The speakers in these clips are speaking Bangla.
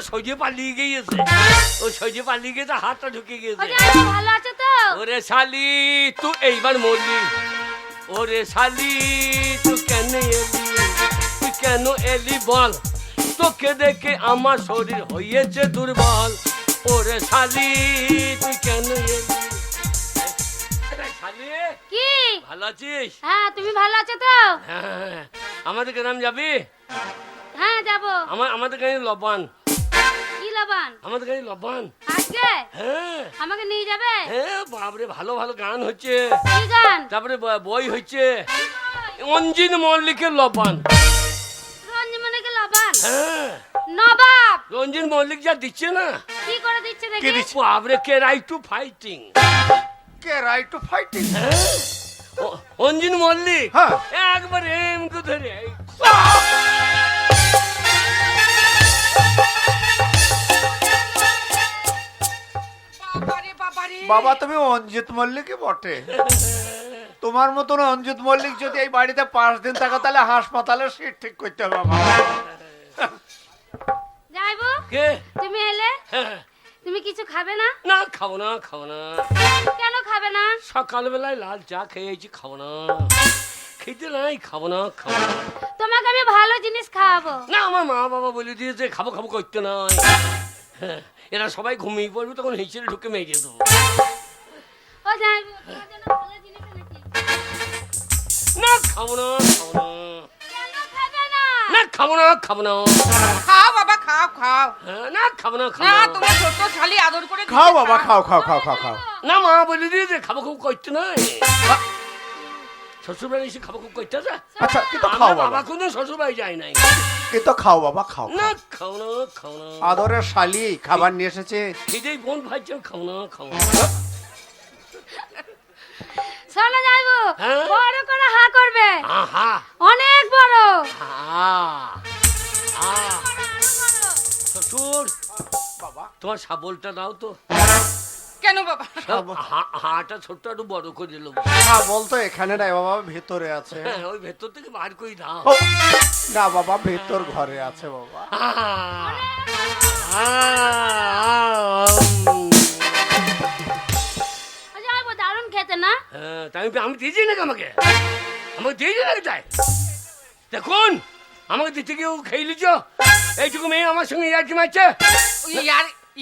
সজে পালিয়ে গিয়েছে, ও সজে পালিয়ে গেছে, হাতটা ঢুকে গেছে। ভালো আছে তো? ওরে শালি তুই এইবার মরলি, ওরে শালি তুই কেন এলি, তুই কেন এলি বল, তোকে দেখে আমার শরীর হয়েছে দুর্বল, ওরে শালি তুই কেন এলি। শালি কি ভালো আছিস? হ্যাঁ, তুমি ভালো আছো তো? হ্যাঁ, আমাদের গ্রাম যাবি? হ্যাঁ যাবো। আমাদের গাড়ি লবান। কি লবান? আমাদের গাড়ি লবান আজকে? হ্যাঁ আমাকে নিয়ে যাবে? হ্যাঁ, বাপরে ভালো ভালো গান হচ্ছে, কি গান? তারপরে বই হচ্ছে, অঞ্জিন মল্লিকের লবান। রঞ্জিত মল্লিকের লবান? হ্যাঁ, নবাব রঞ্জিত মল্লিক যা দিচ্ছে না, কি করে দিচ্ছে দেখি? বাপরে কে রাইট টু ফাইটিং, কে right to fighting? Anjin Mallick হ্যাঁ। একবার এমকে ধরে বাবা তুমি অঞ্জিত মল্লিকই বটে। তোমার মতন অঞ্জিত মল্লিক যদি এই বাড়িতে 5 দিন থাকে তাহলে হাসপাতালের সিট ঠিক করতে হবে বাবা। যাইবো কে? তুমি এলে হ্যাঁ। তুমি কিছু খাবে না? না খাবো না, খাবো না। কেন খাবে না? সকালবেলায় লাল চা খেয়েছি, খাবো না, খেতে নাই, খাবো না, খাবো না। তোমাকে আমি ভালো জিনিস খাওয়াবো। না আমার মা বাবা বলে দিয়েছে খাবো খাবো করতে নাই। হ্যাঁ, এরা সবাই ঘুমিয়ে পড়বে, তখন হিঁচড়ে ঢুকে মেয়ে দেবো। ও যাইবো, তোমার জন্য ভালো জিনিস এনেছি। না খাবো না, খাবো না, কেন খাবে না? না খাবো না, খাবো না। খাও বাবা, খাও খাও। হ্যাঁ, না খাবো না, খাবো না, না। তোমার ছোট শালি আদর করে খাও দিচ্ছে, বাবা, খাও খাও খাও খাও খাও। না মা বলে দিয়েছে খাবো খাবো করতে নাই। শ্বশুর বাড়ি এসে খাবো খাবো করতে আছে। আচ্ছা কিন্তু খাও আমার বাবা, বাবা কোনো শ্বশুর বাড়ি যায় নাই। কিন্তু খাও বাবা, খাও। না খাবো না, খাবো না। আদরের শালি খাবার নিয়ে এসেছে। খিদেই বোন ভাইছে, খাবো না, খাবো না। শোনো যাইবো, হ্যাঁ? বড় করে হা করবে, আহা অনেক বড়। শ্বশুর বাবা তোমার শাবলটা দাও তো, কেন বাবা? হাটা ছোট্ট একটু বড় করে দিল। হ্যাঁ বলতো এখানে নাই বাবা, ভেতরে আছে। হ্যাঁ, ওই ভেতর থেকে বার করে দাও। ও, না বাবা ভেতর ঘরে আছে বাবা। যাইবো, দারুণ খেতে না? হ্যাঁ, আমি দিয়েছি নাকি, আমাকে দিয়েছি নাকি? তাই দেখুন, আমাকে দিতে গিয়ে খেয়ে লিছ, এইটুকু মেয়ে আমার সঙ্গে ইয়ার্কি মারছে।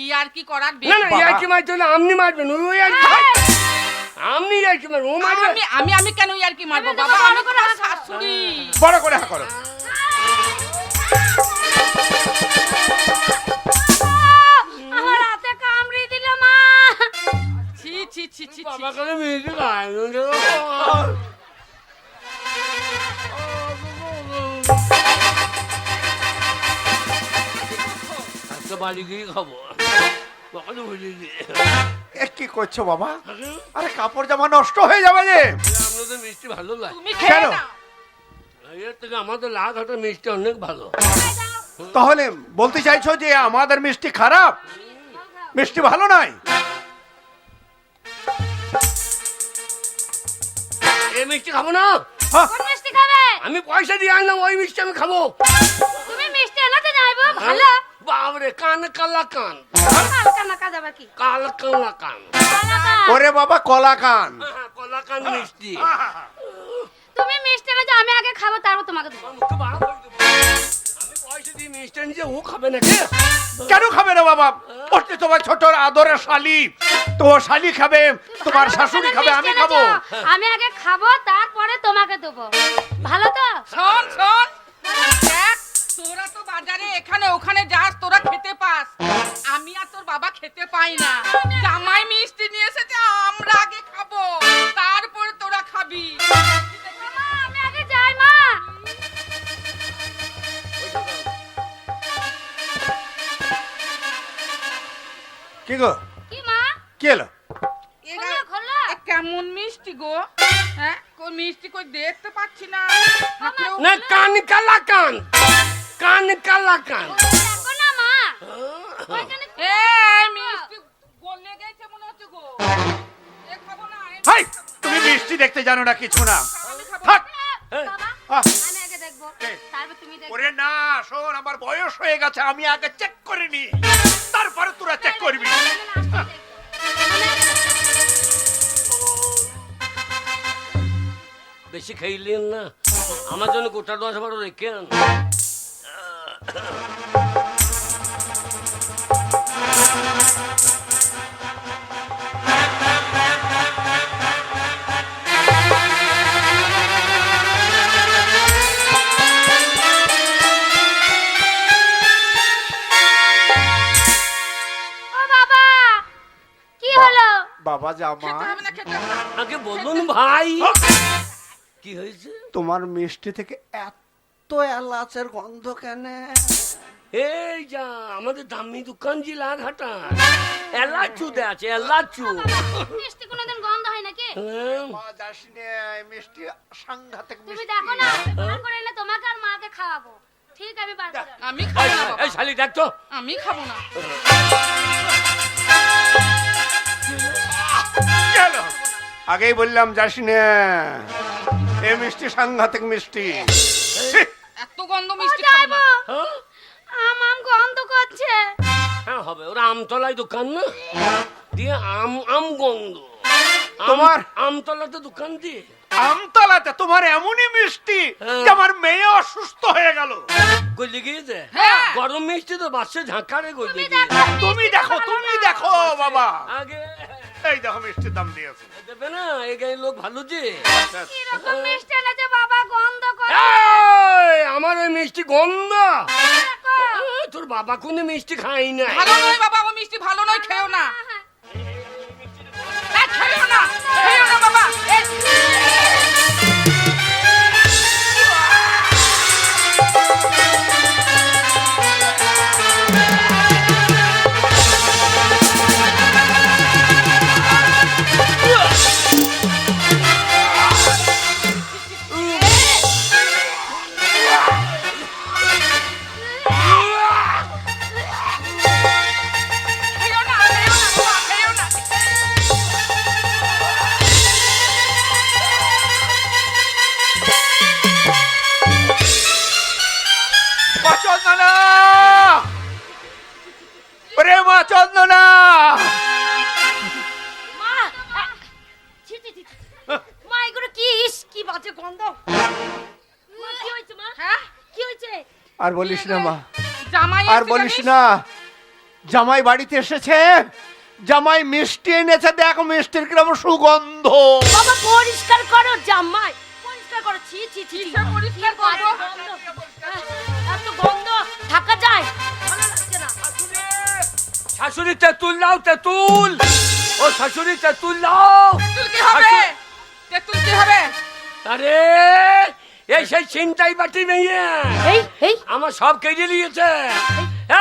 ইয়ার কি করার না না, ইয়ার্কি মারতে হলে আপনি মারবেন, ওই ইয়ার্কি আপনি ইয়ার্কি মারবেন, ও মারবে। আমি কেন ইয়ার কি মারবো বাবা? আমি তো তার শাশুড়ি। বড় করে হা করো। আমার হাতে কামড়ে দিল মা। ছি ছি ছি ছি ছি। বাবা করে মেয়েকে গায়ে দিল। আজকে বাড়ি গিয়ে খাবো। বাবা বুঝে দিয়ে এ কি করছো বাবা? আরে কাপড় জামা নষ্ট হয়ে যাবে যে। আপনাদের মিষ্টি ভালো লাগে, তুমি খেয়ে কেন? নাও। এর থেকে আমাদের লাখ হাটের মিষ্টি অনেক ভালো। তাহলে বলতে চাইছো যে আমাদের মিষ্টি খারাপ, মিষ্টি ভালো নয়? এই মিষ্টি খাবো না, হ্যাঁ, কোন মিষ্টি খাবে? আমি পয়সা দিয়ে আনলাম, ওই মিষ্টি আমি খাবো। তুমি মিষ্টি এনাতে যাইবো? ভালো। বাবরে কান কালা কান, হালকা না কাজ আবার কি? কাল কালা কান, হালকা। ওরে বাবা কলা কান। কলা কান মিষ্টি। তুমি মিষ্টি না যে আমি আগে খাবো, তারপর তোমাকে দেবো। মুখে বার করে দেবো। আমি পয়সা দিয়ে মিষ্টি নিয়ে ও খাবে নাকি? কেন খাবে না বাবা? ওটি তোমার ছোট আদরের শালি, তো শালি খাবে, তোমার শাশুড়ি খাবে, আমি খাবো। আমি আগে খাবো, তারপরে তোমাকে দেবো। ভালো তো? শোন শোন, দেখ তোরা তো বাজারে এখানে ওখানে যাস, তোরা খেতে পাস, আমি আর তোর বাবা খেতে পাই না। জামাই মিষ্টি নিয়ে এসেছে, আমরা আগে খাবো, তারপরে তোরা খাবি। মা, আমি আগে যাই মা। কি গো? কি মা? কি এলো? খোলো, খোলো। এ কেমন মিষ্টি গো? হ্যাঁ, কই মিষ্টি কই দেখতে পাচ্ছি না। হাতেও- না কান কালা কান, কান কালা কান। দেখো না মা। ওইখানে এই মিষ্টি গলে গেছে মনে হচ্ছে গো। এ খাবো না, হাই, তুমি মিষ্টি দেখতে জানো না, কিছু না। আমি খাবো থাক। না। বাবা, আহ, আমি আগে দেখবো। দেবো কে? তারপর তুমি দেখবে ওরে না, শোন, আমার বয়স হয়ে গেছে, আমি আগে চেক করে নি, তারপরে তোরা চেক করবি। বেশি খাইলেন না, আমার জন্য গোটা 10-12 রেখে আন। ও বাবা কি হলো? বাবা খেতে জামাই, হবে না, খেতে হবে না। আগে বলুন ভাই কি হয়েছে? তোমার মিষ্টি থেকে এত এলাচের গন্ধ কেন? এই যা আমাদের দামি দোকান জিলা ঘাটা এলাচু দে আছে, এলাচু। মিষ্টি কোনোদিন গন্ধ হয় নাকি? মা যাস নে, মিষ্টি সাংঘাতিক তুমি মিষ্টি। দেখো না আমি বার করে এনে তোমাকে আর মাকে খাওয়াবো। ঠিক আমি বার করে আনবো। আমি খাবো না বাবা। এই শালি দেখ তো, আমি খাবো না। কি হলো? আগেই বললাম যাস নে, এ মিষ্টি সাংঘাতিক মিষ্টি। ছি! এত গন্ধ ও মিষ্টি খাবো না। যাবো হ্যাঁ? আম গন্ধ করছে। হ্যাঁ হবে, ওরা আমতলায় দোকান না, দিয়ে আম গন্ধ। তোমার- আমতলাতে দোকান দিয়ে আমতলাতে তোমার এমনই মিষ্টি হ্যাঁ। যে আমার মেয়ে অসুস্থ হয়ে গেল। গলি গিয়েছে। হ্যাঁ। গরম মিষ্টি তো বাসে ঝাঁকারে গলি তুমি গিয়েছে। দেখো তুমি দেখো, তুমি দেখো বাবা, আগে এই দেখো মিষ্টির দাম দিয়েছে। দেবে না, এই গায়ে লোক ভালো যে। কিরকম মিষ্টি এনেছে বাবা, গন্ধ করে এই, আমার ওই মিষ্টি গন্ধ। দেখো। এই, তোর বাবা কোনো মিষ্টি খাই না। ভালো নয় বাবা, ও মিষ্টি ভালো নয়, খেও না। খেও না, খেও না বাবা। খেও না, খেও না বাবা, খেও না। মা চন্দনা, ওরে মা চন্দনা, মা ছি ছি ছি ছি। মা এগুলো কি, ইস কি বাজে গন্ধ। মা কি হয়েছে মা? হ্যাঁ? কি হয়েছে? আর বলিস না মা, জামাই আর এসে বলিস জানিস? না, জামাই বাড়িতে এসেছে, জামাই মিষ্টি এনেছে, দেখ মিষ্টির কিরকম সুগন্ধ। বাবা পরিষ্কার করো, জামাই পরিষ্কার করো। ছি ছি ছি ছি। কিসে পরিষ্কার কি বাজে করবো? গন্ধ। এত গন্ধ থাকা যায়? ভালো লাগছে না। শাশুড়ি তেঁতুল দাও, তেঁতুল। ও শাশুড়ি তেঁতুল দাও। তেঁতুল কি হবে? তেঁতুল কি হবে? আরে এই সেই চিন্তাই বাটি মেয়ে এই এই আমার সব কেটে নিয়েছে।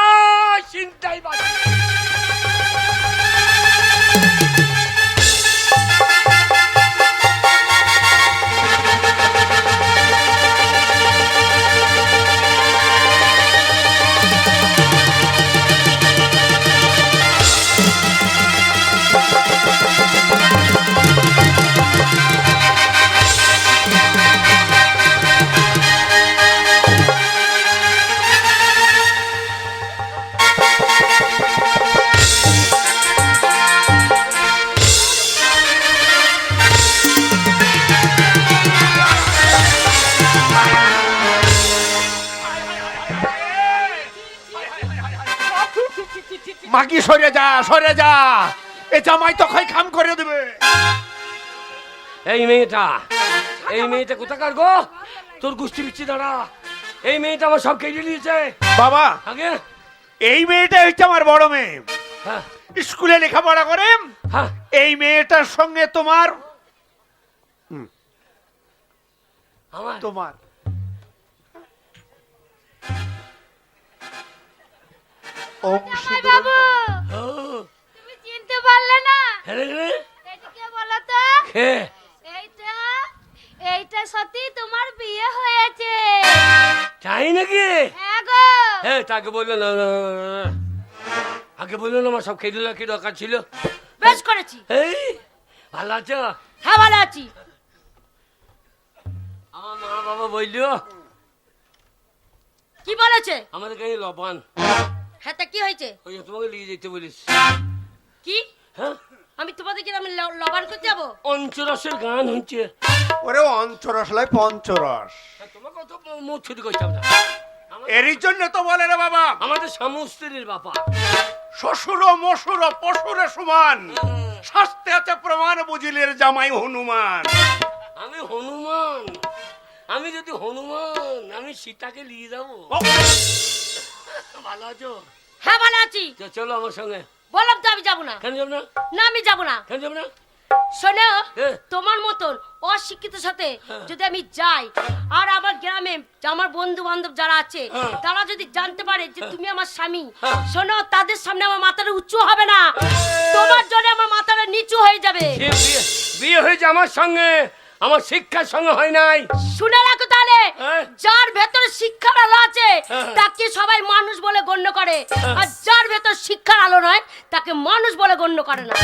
এই চিন্তাই বাটি। মাগি সরে যা, সরে যা, এ জামাই তো খাই খাম করে দেবে। এই মেয়েটা কোথাকার গো? তোর গোষ্ঠী বিচ্ছি দাঁড়া। এই মেয়েটা আমার সব কেটে নিয়েছে। বাবা, আগে এই মেয়েটা হচ্ছে আমার বড় মেয়ে, হ্যাঁ স্কুলে লেখাপড়া করে। হ্যাঁ এই মেয়েটার সঙ্গে তোমার আমার তোমার জামাই বাবু ও, তুমি চিনতে পারলে না? হ্যাঁ রে, এটা কে বলো তো? কে? এইটা এইটা সত্যি তোমার বিয়ে হয়েছে। তাই নাকি? হ্যাঁ গো। হ্যাঁ তাকে বললো না, আগে বললো না আমার সব খেয়ে দিল, কি দরকার ছিল? বেশ করেছি। এই ভালো আছো? হ্যাঁ ভালো আছি। আমার মা বাবা বললো কি বলেছে? আমাদের কাছে লবান, হ্যাঁ তা কি হয়েছে? ওই যে তোমাকে নিয়ে যেতে বলিস। কি হ্যাঁ, আমি তোমাদের কি আমি লবান করতে যাবো? অঞ্চরসের গান হচ্ছে। ওরে অঞ্চরস লাই পঞ্চরস। তোমাকে কত মুখ ছুটি করছিলাম না। এরই জন্য তো বলে রে বাবা, আমাদের স্বামী-স্ত্রীর বাবা। শ্বশুর মশুর পশুরে সমান, শাস্তে আছে প্রমাণ বুঝিলের জামাই হনুমান। আমি হনুমান, আমি যদি হনুমান, আমি সীতাকে নিয়ে যাবো। ভালো আছো? হ্যাঁ ভালো আছি। চলো আমার সঙ্গে। বললাম তো আমি যাবো না। কেন যাবো না? না আমি যাবো না। কেন যাবো না? শোনো, হ্যাঁ। তোমার মতন অশিক্ষিত সাথে যদি আমি যাই, আর আমার গ্রামে আমার বন্ধু বান্ধব যারা আছে হ্যাঁ। তারা যদি জানতে পারে যে তুমি আমার স্বামী, হ্যাঁ। শোনো তাদের সামনে আমার মাথাটা উঁচু হবে না, তোমার জন্য আমার মাথাটা নিচু হয়ে যাবে। সে বিয়ে হয়েছে আমার সঙ্গে, আমার শিক্ষার সঙ্গে হয় নাই। শুনে রাখো তাহলে, হ্যাঁ। যার ভেতরে শিক্ষার আলো আছে হ্যাঁ। তাকে সবাই মানুষ বলে গণ্য করে, হ্যাঁ। আর যার ভেতর শিক্ষার আলো নয় তাকে মানুষ বলে গণ্য করে না।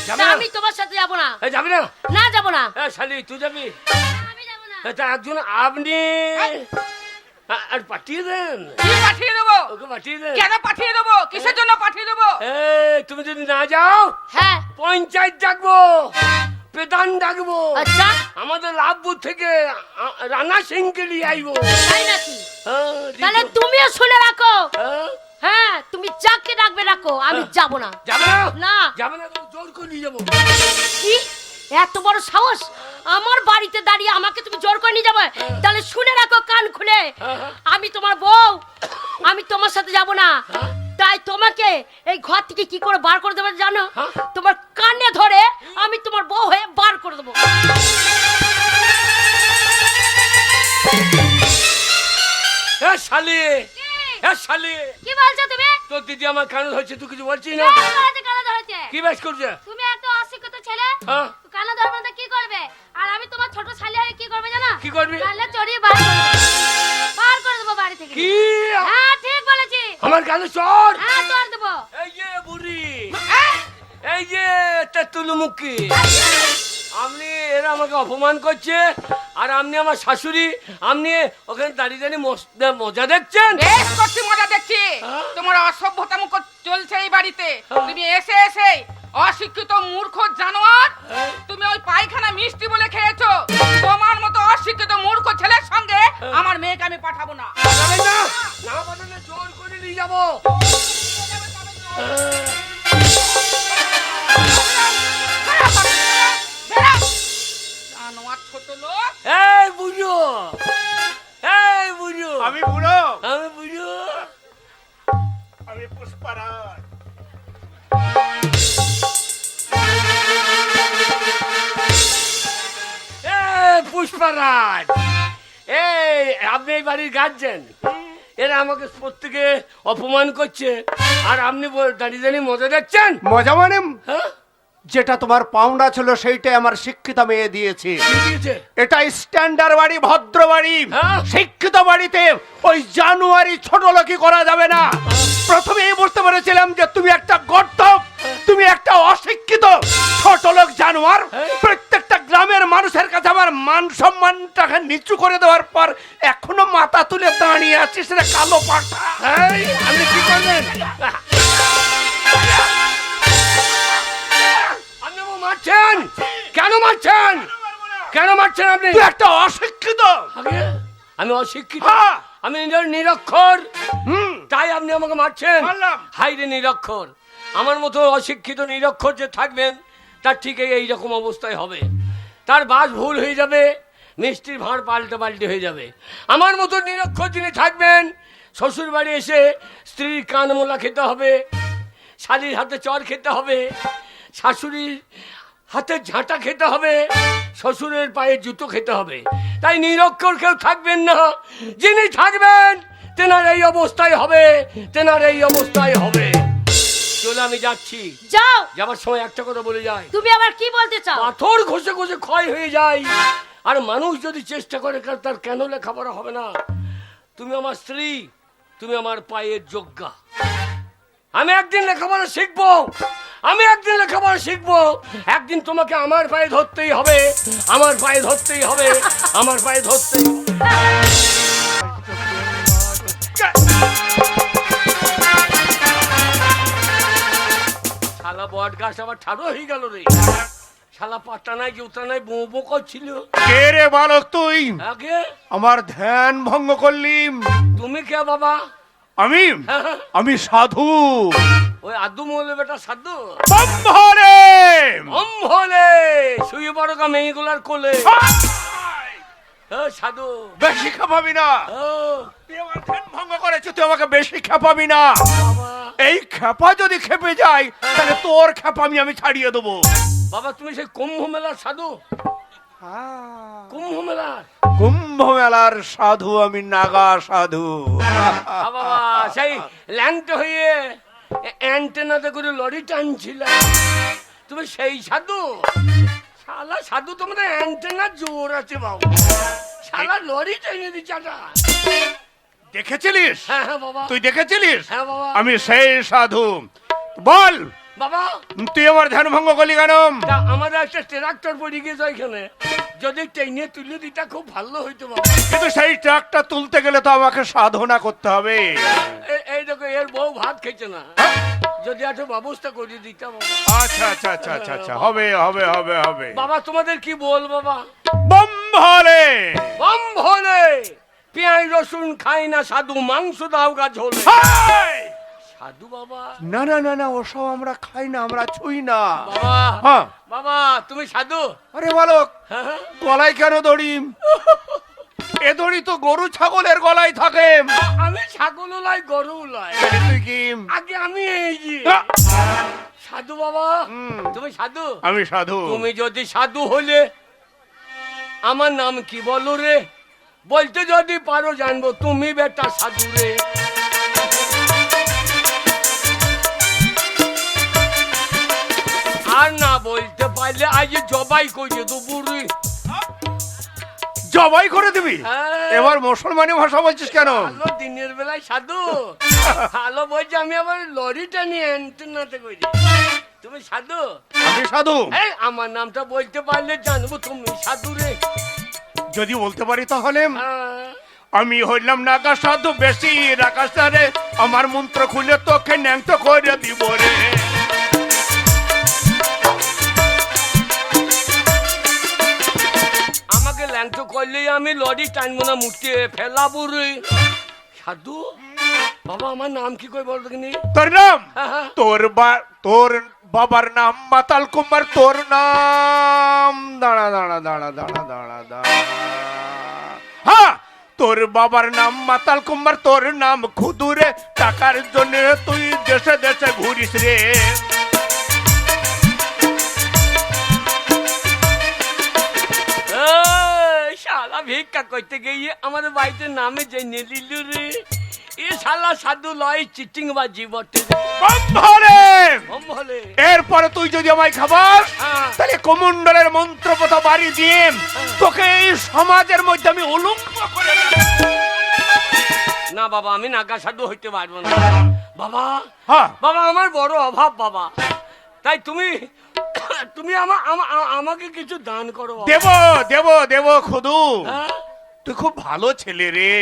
যাবে তা না? আমি তোমার সাথে যাবো না। যাবি না? না যাবো না। শালি তুই যাবি? আমি যাবো না। তা একজন আপনি আর পাঠিয়ে দেন, কি পাঠিয়ে দেবো? ওকে পাঠিয়ে দেন। কেন পাঠিয়ে দেবো? কিসের জন্য পাঠিয়ে দেবো? তুমি যদি না যাও, হ্যাঁ পঞ্চায়েত ডাকবো, প্রধান ডাকবো, আচ্ছা আমাদের লাভপুর থেকে রানা সিংকে নিয়ে আইবো। তাই নাকি? হ্যাঁ, তাহলে দিত। তুমিও শুনে রাখো। হ্যাঁ, হ্যাঁ তুমি যাকে ডাকবে রাখো, আমি যাবো না। যাবে না? না। যাবে না তো জোর করে নিয়ে যাবো। কি এত বড় সাহস? আমার বাড়িতে দাঁড়িয়ে আমাকে তুমি জোর করে নিয়ে যাবে? তাহলে শুনে রাখো কান খুলে, আমি তোমার বউ, আমি তোমার সাথে যাব না। তাই তোমাকে এই ঘর থেকে কি করে বার করে দেবো জানো? হ্যাঁ? তোমার কানে ধরে আমি তোমার বউ হয়ে বার করে দেবো। শালি, শালি, কি বলছো তুমি? তোর দিদি আমার কানে ধরছে, তুই কিছু বলছিস না? কানে ধরেছে। কি ব্যাস করছে? তুমি এত অশিক্ষিত ছেলে, হ্যাঁ, কানে ধরবে না কি করবে? আর আমি তোমার ছোট শালি হয়ে কি করবে জানো? কি করবি? কানে চড়িয়ে বার করে দেবো। বার করে দেবো বাড়ি থেকে। কি হ্যাঁ ঠিক বলেছি। আমার কানে চর? হ্যাঁ চড় দেবো। এই যে বুড়ি, এই যে তেতুলুমুখী, আপনি এরা আমাকে অপমান করছে, আর আপনি আমার শাশুড়ি, আপনি ওখানে দাঁড়িয়ে দাঁড়িয়ে মজা দেখছেন। বেশ করছি, মজা দেখছি। হ্যাঁ? তোমার অসভ্যতা মুখ চলছে এই বাড়িতে। হ্যাঁ। তুমি এসে এসে অশিক্ষিত মূর্খ জানোয়ার, হ্যাঁ। তুমি ওই পায়খানা মিষ্টি বলে খেয়েছো। তোমার মতো অশিক্ষিত মূর্খ ছেলের সঙ্গে আমার মেয়েকে আমি পাঠাবো না। যাবেন না? না পাঠালে জোর করে নিয়ে যাবো। জানোয়ার ছোট লোক। এই বুঝো, এই বুঝো, আমি বুড়ো, আমি বুঝো। আমি পুষ্পারাজ। পুষ্পারাজ, এই আপনি এই বাড়ির গার্জেন, এরা আমাকে প্রত্যেকে অপমান করছে, আর আপনি দাঁড়িয়ে দাঁড়িয়ে মজা দেখছেন। মজা মানে হ্যাঁ, যেটা তোমার পাওনা ছিল সেইটাই আমার শিক্ষিত মেয়ে দিয়েছে। কি দিয়েছে? এটা স্ট্যান্ডার্ড বাড়ি, ভদ্র বাড়ি। হ্যাঁ। শিক্ষিত বাড়িতে ওই জানুয়ারি ছোট লোকই করা যাবে না। প্রথমে এই বুঝতে পেরেছিলাম যে তুমি একটা গর্ত, তুমি একটা অশিক্ষিত ছোট লোক জানোয়ার। প্রত্যেকটা গ্রামের মানুষের কাছে আমার মান সম্মানটাকে নিচু করে দেওয়ার পর এখনো মাথা তুলে দাঁড়িয়ে আছিস রে কালো পাঠা। এই, আপনি কি করবেন? আপনি আমাকে মারছেন কেন? মারছেন কেন? মারছেন আপনি? তুই একটা অশিক্ষিত। আগে আমি অশিক্ষিত, হ্যাঁ। আমি নিরক্ষর, হুম, তাই আপনি আমাকে মারছেন? মারলাম। হাই রে নিরক্ষর, আমার মতো অশিক্ষিত নিরক্ষর যে থাকবেন তার ঠিক এইরকম অবস্থায় হবে। তার বাস ভুল হয়ে যাবে, মিষ্টির ভাঁড় পাল্টে পাল্টে হয়ে যাবে। আমার মতো নিরক্ষর যিনি থাকবেন, শ্বশুর বাড়ি এসে স্ত্রীর কানমোলা খেতে হবে, শালির হাতে চর খেতে হবে, শাশুড়ির হাতে ঝাঁটা খেতে হবে, শ্বশুরের পায়ে জুতো খেতে হবে। তাই নিরক্ষর কেউ থাকবেন না, যিনি থাকবেন তেনার এই অবস্থায় হবে, তেনার এই অবস্থায় হবে। চলে আমি যাচ্ছি। যাও। যাবার সময় একটা কথা বলে যায়, তুমি আবার কি বলতে চাও? পাথর ঘষে ঘষে ক্ষয় হয়ে যায়, আর মানুষ যদি চেষ্টা করে তার কেন লেখাপড়া হবে না? তুমি আমার স্ত্রী, তুমি আমার পায়ের যোগ্যা। আমি একদিন লেখাপড়া শিখবো, আমি একদিন লেখাপড়া শিখবো, একদিন তোমাকে আমার পায়ে ধরতেই হবে, আমার পায়ে ধরতেই হবে, আমার পায়ে ধরতেই হবে। শালা বট গাছ আবার ঠাড়ো হয়ে গেল রে। শালা পাতা নাই জুতা নাই বো বো করছিল। কে রে বালক তুই? আগে আমার ধ্যান ভঙ্গ করলি। তুমি কে বাবা? আমি আমি সাধু। ওই আদু মহলে বেটা সাধু ব্রহ্মরে। হলে শুয়ে বড় কা মেয়েগুলার কোলে। ও সাধু বেশি খেপাবি না। ও তুই আমার ধ্যান ভঙ্গ করেছিস, তুই আমাকে বেশি খেপাবি না। বাবা এই খেপা যদি খেপে যায় তাহলে তোর খেপামি আমি ছাড়িয়ে দেবো। বাবা তুমি সেই কুম্ভ মেলার সাধু? কুম্ভ মেলার কুম্ভ মেলার সাধু আমি, নাগা সাধু। বাবা সেই ল্যাংট হয়ে অ্যান্টেনাতে করে লরি টানছিল, তুমি সেই সাধু? শালা সাধু তোমার অ্যান্টেনা জোর আছে বাবা, শালা লরি টেনে দিচ্ছা। দেখেছিলিস? হ্যাঁ হ্যাঁ বাবা। তুই দেখেছিলিস? হ্যাঁ বাবা। আমি সেই সাধু। বল বাবা তুই আমার ধ্যান ভঙ্গ করলি কেন? তা আমাদের একটা ট্রাক্টর পড়ে গেছে ওইখানে, যদি টেনে তুলে দিতা খুব ভালো হইতো বাবা। কিন্তু সেই ট্রাকটা তুলতে গেলে তো আমাকে সাধনা করতে হবে। এই দেখো এর বউ ভাত খেয়েছে না, যদি একটা ব্যবস্থা করে দিতাম বাবা। আচ্ছা আচ্ছা আচ্ছা আচ্ছা আচ্ছা, হবে হবে হবে হবে। বাবা তোমাদের কি বল বাবা? বম্ভলে বম ভোলে পেঁয়াজ রসুন খাই না সাধু, মাংস দাও গা ঝোলে। হাই! সাধু বাবা। না না না না, ওসব আমরা খাই না, আমরা ছুঁই না। বাবা হ্যাঁ। বাবা তুমি সাধু? আরে বালক, হ্যাঁ, হ্যাঁ। গলায় কেন দড়ি? এ দড়ি তো গরু ছাগলের গলায় থাকে। আমি ছাগল লাই গরু লাই। তাহলে তুই কি? আগে আমি এই যে আহ! সাধু বাবা। তুমি সাধু? আমি সাধু। তুমি যদি সাধু হলে আমার নাম কি বলো রে? বলতে যদি পারো জানবো তুমি বেটা সাধু রে। আর না বলতে পারলে আজ জবাই করে দেবো রে। জবাই করে দিবি? হ্যাঁ। এবার মুসলমানি ভাষা বলছিস কেন? ভালো দিনের বেলায় সাধু ভালো বলছি, আমি আবার লরিটা নিয়ে অ্যান্টেনাতে করি। তুমি সাধু? আমি সাধু। এই আমার নামটা বলতে পারলে জানবো তুমি সাধু রে। যদি বলতে পারি তাহলে হ্যাঁ। আমি হইলাম নাগা সাধু, বেশি রাখাস না রে, আমার মন্ত্র খুলে তোকে ন্যাংট করে দিব রে। আমাকে ল্যাংটো করলেই আমি লরি টানবো না, মুটিয়ে ফেলাবো রে। সাধু বাবা আমার নাম কি কই বলতো কিনি? তোর নাম? হ্যাঁ, হ্যাঁ। তোর বাবার নাম মাতাল কুমার। তোর নাম দাঁড়া দাঁড়া দাঁড়া দাঁড়া দাঁড়া দাঁড়া, হ্যাঁ তোর বাবার নাম মাতাল কুমার, তোর নাম খুদুরে। টাকার জন্য তুই দেশে দেশে ঘুরিস রে। এই শালা ভিক্ষা করতে গিয়ে আমাদের বাড়িতে নামে জেনে নিল রে। এ শালা সাধু লয়, চিটিং বাজি বটে রে। বম্ভরে! বম বলে এরপরে তুই যদি আমায় খাবাস হ্যাঁ। তাহলে কমন্ডলের মন্ত্র কথা বাড়ি দিয়ে তোকে এই সমাজের মধ্যে আমি উলঙ্গ করে দেব। না বাবা আমি নাগা সাধু হইতে পারবো না বাবা। হ্যাঁ। বাবা আমার বড় অভাব বাবা, তাই তুমি তুমি আমাকে কিছু দান করো বাবা। দেব দেব দেব খুদু। হ্যাঁ? তুই খুব ভালো ছেলে রে,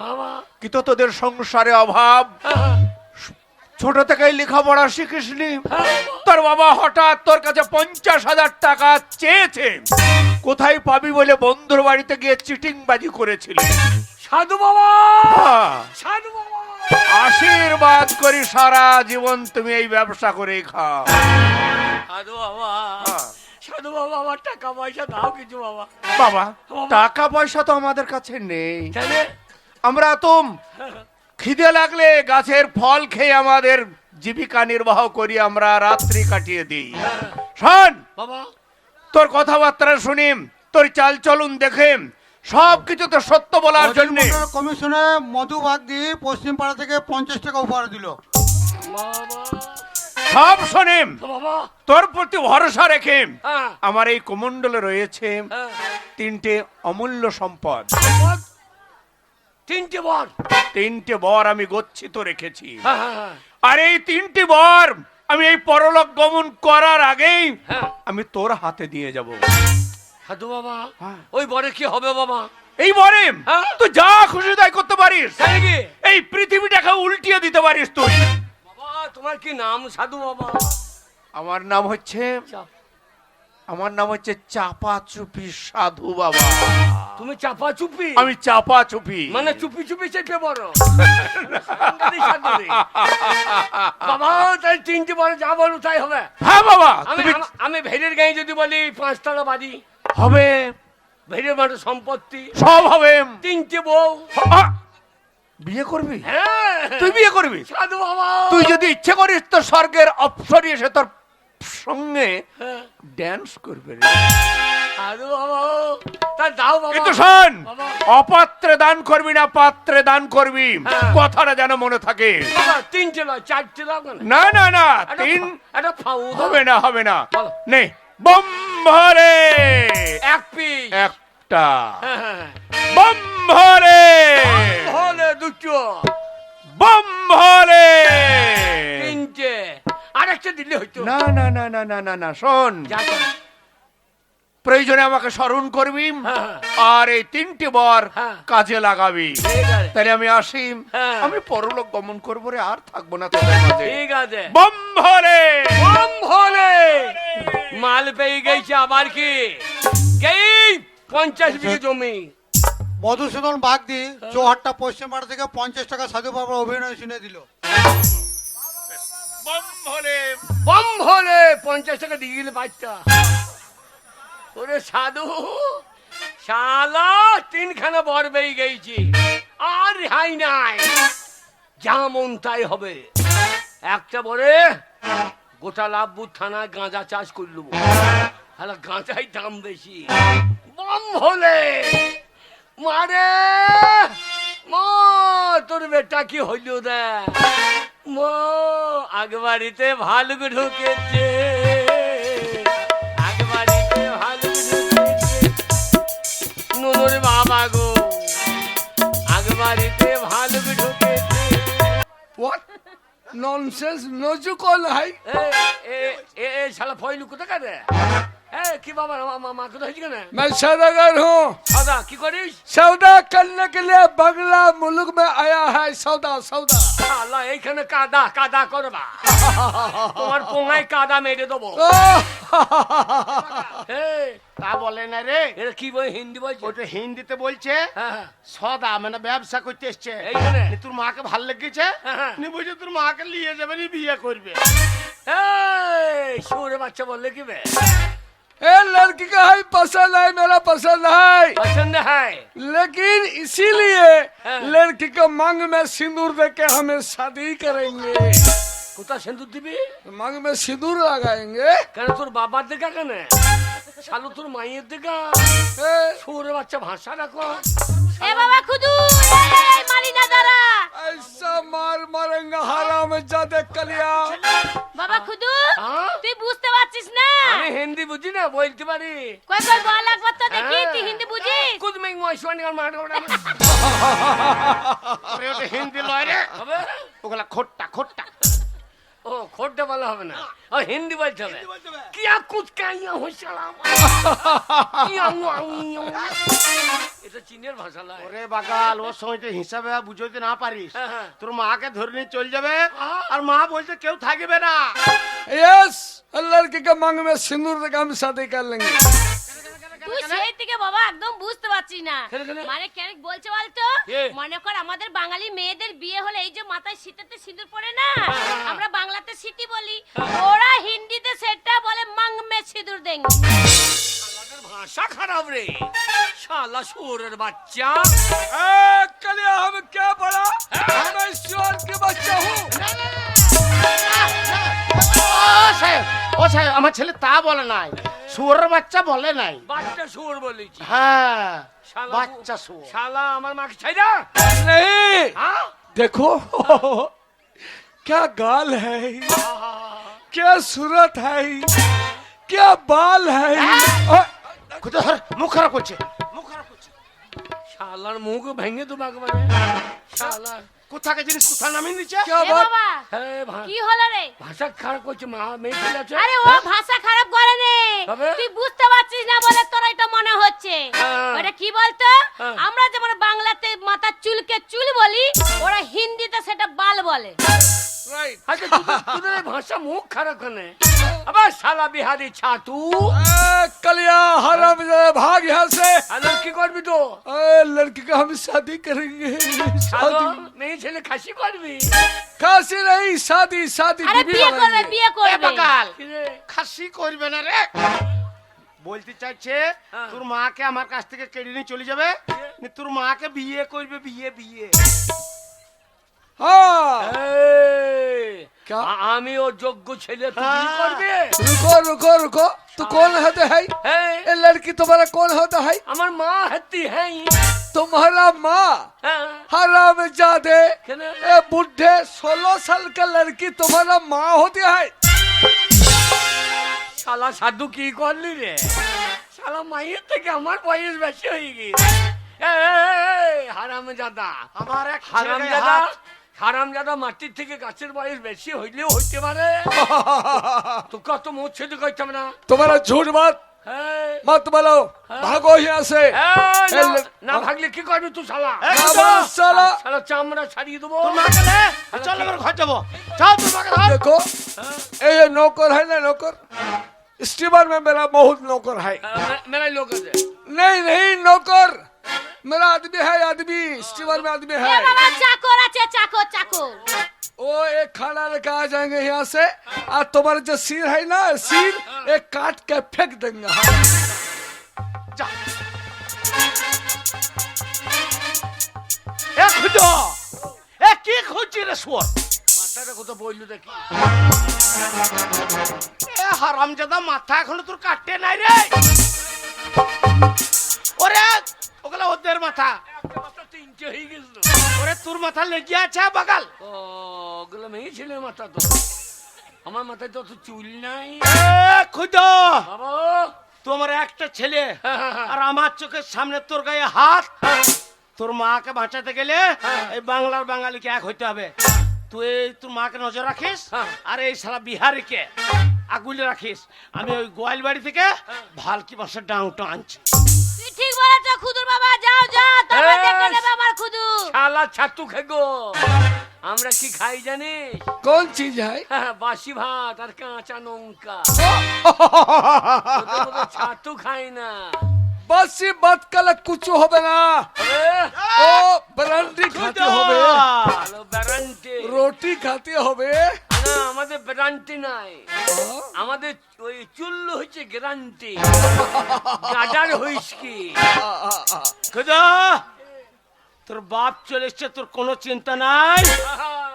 বাবা কিন্তু তোদের সংসারে অভাব। হ্যাঁ, ছোট থেকেই লেখাপড়া শিখিসনি। হ্যাঁ, তোর বাবা হঠাৎ তোর কাছে 50,000 টাকা চেয়েছে, কোথায় পাবি বলে বন্ধুর বাড়িতে গিয়ে চিটিং বাজি করেছিল। সাধু বাবা হ্যাঁ, সাধু বাবা আশীর্বাদ করি সারা জীবন তুমি এই ব্যবসা করেই খাও। সাধু বাবা হ্যাঁ। সাধু বাবা আমার টাকা পয়সা দাও কিছু বাবা। বাবা টাকা পয়সা তো আমাদের কাছে নেই, কেন? আমরা তো খিদে লাগলে গাছের ফল খেয়ে আমাদের জীবিকা নির্বাহ করি, আমরা রাত্রি কাটিয়ে দিই। শোন, বাবা তোর কথাবার্তা শুনি, তোর চাল চলুন দেখে সবকিছু তো সত্য বলার জন্য কমিশনে মধু ভাগ দিয়ে পশ্চিম পাড়া থেকে 50 টাকা উপহার দিল। বাবা সব শোনে, বাবা তোর প্রতি ভরসা রেখে হ্যাঁ আমার এই কমণ্ডলে রয়েছে হ্যাঁ 3টে অমূল্য সম্পদ। বল। তিনটে বর 3টে বর আমি গচ্ছিত রেখেছি, হ্যাঁ হ্যাঁ হ্যাঁ আর এই 3টি বর আমি এই পরলোক গমন করার আগেই হ্যাঁ। আমি তোর হাতে দিয়ে যাব। সাধু বাবা হ্যাঁ। ওই বরে কি হবে বাবা? এই বরে হ্যাঁ। তুই যা খুশি তাই করতে পারিস, তাই নাকি? এই পৃথিবীটাকে উল্টিয়ে দিতে পারিস তুই। বাবা তোমার কি নাম সাধু বাবা? আমার নাম হচ্ছে চাপা চুপি সাধু বাবা। তুমি চাপা চুপি? আমি চাপা চুপি মানে চুপি চুপি চেপে বড় বাবা। তাই তিনটে বড় যা বলো তাই হবে। হ্যাঁ বাবা, আমি তুমি আমি ভেড়ের গায়ে যদি বলি 5তলা বাড়ি হবে, ভেড়ের মানে সম্পত্তি, সব হবে। 3টে বউ। বিয়ে করবি? হ্যাঁ তুই বিয়ে করবি? সাধু বাবা, তুই যদি ইচ্ছে করিস তো স্বর্গের অপ্সরী এসে তোর সঙ্গে হ্যাঁ, ড্যান্স করবে রে। সাধু বাবা, তা দাও বাবা। কিন্তু শোন, বাবা। অপাত্রে দান করবি না, পাত্রে দান করবি, হ্যাঁ। কথাটা যেন মনে থাকে। বাবা 3টে নয় 4টে দাও কেন? না না না, একটা 3 একটা ফাউ দাও। হবে না, হবে না। বলো। নে বম ভরে 1 পিস। একটা, হ্যাঁ, হ্যাঁ। বম ভরে হলে 2টো, বম ভরে 3টে, আরেকটা দিলে হইতো। না না না না না না না, শোন, যা তো। প্রয়োজনে আমাকে স্মরণ করবি, হ্যাঁ। আর এই 3টে বর হ্যাঁ। কাজে লাগাবি। ঠিক আছে, তাহলে আমি আসি, হ্যাঁ। আমি পরলোক গমন করবো রে, আর থাকবো না তোদের মাঝে। ঠিক আছে। বম ভরে বম ভরে মাল পেয়ে গেছে। আবার কি এই 50 বিঘে জমি। মধুসূদন বাগদি চৌহাট্টা পশ্চিমপাড়া থেকে 50 টাকা সাধু বাবার অভিনয় শুনে দিল। বম ভরে বম ভরে 50 টাকা দিয়ে গেলে বাচ্চা। ওরে সাধু শালা 3খানা বর পেয়ে গেছি, আর রেহাই নাই, যা মন তাই হবে। একটা বরে গোটা লাভপুর থানায় গাঁজা চাষ করলু, হ্যাঁ গাঁজাই দাম বেশি। বম হলে মারে মা, তোর বেটা কি হইল দে মা, আগবাড়িতে ভালুক ঢুকেছে, আগবাড়িতে ভালুক ঢুকেছে, নুনুর বাবা গো, আগবাড়িতে ভালুক ঢুকেছে। What nonsense নজু কল হাই? এ শালা ফয়লু কোথায় কাটে? কি বাবা মা কোথায় হয়েছে কেন? मैं सौदागर हूँ। দাদা কি করিস? सौदा करने के लिए बंगला मुल्क में आया है। सौदा सौदा। শালা এইখানে কাদা কাদা করবা, তোমার পোঙায় কাদা মেরে দেবো। তা বলে না রে, এটা কি বই হিন্দি বলছে? ওটা হিন্দিতে বলছে হ্যাঁ, হ্যাঁ। সদা, মানে ব্যবসা করতে এসছে। এইখানে? তোর মাকে ভাল লেগেছে, হ্যাঁ। নি বুঝে তোর মাকে নিয়ে যাবে, নি বিয়ে করবে। সুরে বাচ্চা বললে কি বে? ए लड़की का है पसंद है, मेरा पसंद है, পছন্দ হয়? लेकिन इसीलिए हाँ। लड़की को मांग में सिंदूर दे के हमें शादी करेंगे। কোথায় সিঁদুর দিবি? मांग में सिंदूर लगाएंगे। কেন তোর বাবার দেখা কেন? শালু তোর মায়ের দেখা। ए, সুরে বাচ্চা ভাষা রাখো। এ বাবা খুদু, এই মালিনা দাঁড়া। ऐसा मार मारेंगे हराम जादे कलिया। বাবা খুদু, হ্যাঁ? তুই বুঝতে পারছিস না? আমি হিন্দি বুঝি না, বলতে পারি। কই কই বল একবার তো দেখি, হ্যাঁ। তুই হিন্দি বুঝিস? কুদ মেং মশওয়ানি আর মার ওটা আরে ওটা হিন্দি লয় রে, হবে। ওগুলা খোট্টা খোট্টা। ও খোট্টা বলা হবে না, ও হিন্দি বলতে হবে। কিয়া কুদ কাইয়া হইছালাম, এটা চীনের ভাষা লয়। ওরে বাগাল, ওর সঙ্গে যে হিসাবে বুঝতে না পারিস, হ্যাঁ, হ্যাঁ। তোর মাকে ধরে নিয়ে চল যাবে, হ্যাঁ। আর মা বলছে কেউ থাকবে না। यस, लड़की के मांग में सिंदूर दे के हम शादी कर लेंगे। তুই সেই থেকে বাবা একদম বুঝতে পারছিস না। কেন, কেন? মানে কেন বলছে বলতো? এ। মনে কর আমাদের বাঙালি মেয়েদের বিয়ে হলে এই যে মাথায় শীতেতে সিঁদুর পড়ে না, আমরা বাংলাতে সিটি বলি, ওরা হিন্দিতে সেটা বলে মাং মে সিঁদুর দেঙ্গে। শালাদের ভাষা খারাপ রে, শালা শুয়োরের বাচ্চা। ए, कलिया हम क्या बड़ा, मैं ईश्वर के बच्चा हूँ। ও সাহেব, আমার ছেলে তা বলে নাই, শুয়োরের বাচ্চা বলে নাই। বাচ্চা শুয়োর বলেছি। হ্যাঁ, শালা বাচ্চা শুয়োর। শালা আমার মাকে ছাইরা। नहीं, হ্যাঁ? देखो क्या गाल है, क्या सूरत है, क्या बाल है। কোথায় ধর, মুখ খারাপ করছে, মুখ খারাপ করছে। শালার মুখ ভেঙে দেবো একবারে। শালা কোথাকে জিনিস কোথা নামিয়ে নিচ্ছে। क्या এ बात, বাবা, হ্যাঁ কি হলো রে? ভাষা খারাপ করছে, মা মেয়ে ছেলে আছে। আরে ও ভাষা খারাপ করে নে, তবে? তুই বুঝতে পারছিস না বলে তোর এটা মনে হচ্ছে। হ্যাঁ। ওটা কি বলতো? হ্যাঁ। আমরা যেমন বাংলাতে মাথার চুলকে চুল বলি, ওরা হিন্দিতে সেটা বাল বলে। राइट আচ্ছা তোদের এই ভাষা মুখ খারাপ কেন আবার শালা বিহারি ছাতু कलिया हराम भाग यहाँ से হ্যালো কি করবি তো लड़की का हम शादी करेंगे শালো शादी মেয়ে ছেলে খাসি করবি खासी नहीं शादी शादी আরে बीवी বিয়ে করবে बनाएंगे। বিয়ে এ করবে বাকাল কি রে? খাসি করবে না রে বলতে চাইছে হ্যাঁ। তোর মাকে আমার কাছ থেকে কেড়ে নিয়ে চলে যাবে তোর মাকে বিয়ে করবে বিয়ে বিয়ে हाँ এই, क्या? আমি ও যোগ্য ছেলে তুই কি হ্যাঁ। করবে रुको रुको रुको तू कौन होता है হ্যাঁ, ये लड़की तुम्हारा कौन होता है আমার মা হাতি হ্যাঁ तुम्हारा माँ হ্যাঁ हराम जादे কেন ए बुढ़े 16 साल का लड़की तुम्हारा माँ होती है শালা সাধু কি করলি রে শালা মায়ের থেকে আমার বয়স বেশি হয়ে গেছে হারামজাদা আমার এক হারামজাদা হারামজাদা মাটির থেকে গাছের বয়স বেশি হইলেও হইতে পারে তো কত মুখ ছেড়ে কইতাম না तुम्हारा झूठ बात হ্যাঁ, मत बोलो भागो यहाँ से এই, না ভাগলে কি করবি তুই শালা साला শালা চামড়া ছাড়িয়ে দেবো তোর মাকে নে চল আমার ঘর যাবো চল তোর মাকে ধর देखो ये नौकर है ना नौकर स्टीमर में मेरा बहुत नौकर है মেরা লোক আছে नहीं नहीं नौकर मेरा आदमी है आदमी स्टीमर में आदमी এ है বাবা চাকর আছে চাকর চাকর वो एक खाना लेकर आ जाएंगे यहाँ से और तुम्हारा जो सिर है ना सिर एक काट के फेंक देंगे हाँ। যা এ খুঁজো এ কি খুঁজছি রে শুয়ার মাথাটা কোথাও বললো দেখি এ হারামজাদা মাথা এখনো তোর কাটতে নাই রে ওরে ওগুলা ওদের মাথা একটা মাথা তিনটে হয়ে গেছিল ওরে তোর মাথা লেগে আছে বাগাল ও ওগুলো মেয়ে ছেলের মাথা তো আমার মাথায় তো অত চুল নাই এ খুঁজো বাবা তোমার একটা ছেলে আর আমার চোখের সামনে তোর গায়ে হাত তোর মাকে বাঁচাতে গেলে এই বাংলার বাঙালিকে এক হইতে হবে তুই তোর মাকে নজর রাখিস আর এই সারা বিহারিকে আগুলে রাখিস আমি ওই গোয়াল বাড়ি থেকে ভালকি বাসার ডাংটা আনছি তুই ঠিক বলেছ খুদুর বাবা যাও যাও তারপর এই, দেখে নেবে আমার খুদু শালা ছাতু খেগো আমরা কি খাই জানিস कौन चीज है বাসি ভাত আর কাঁচা লঙ্কা তোদের মতো ছাতু খাই না बस ये बात कल कुछ होबे ना এ, ओ ब्रांडी खाते होबे ভালো ব্যারান্টি रोटी खाते होबे না আমাদের ব্যারান্টি নাই আমাদের ওই চুল্লু হচ্ছে গ্যারান্টি গাডার হইস কি খুদা তোর বাপ চলে এসছে তোর কোনো চিন্তা নাই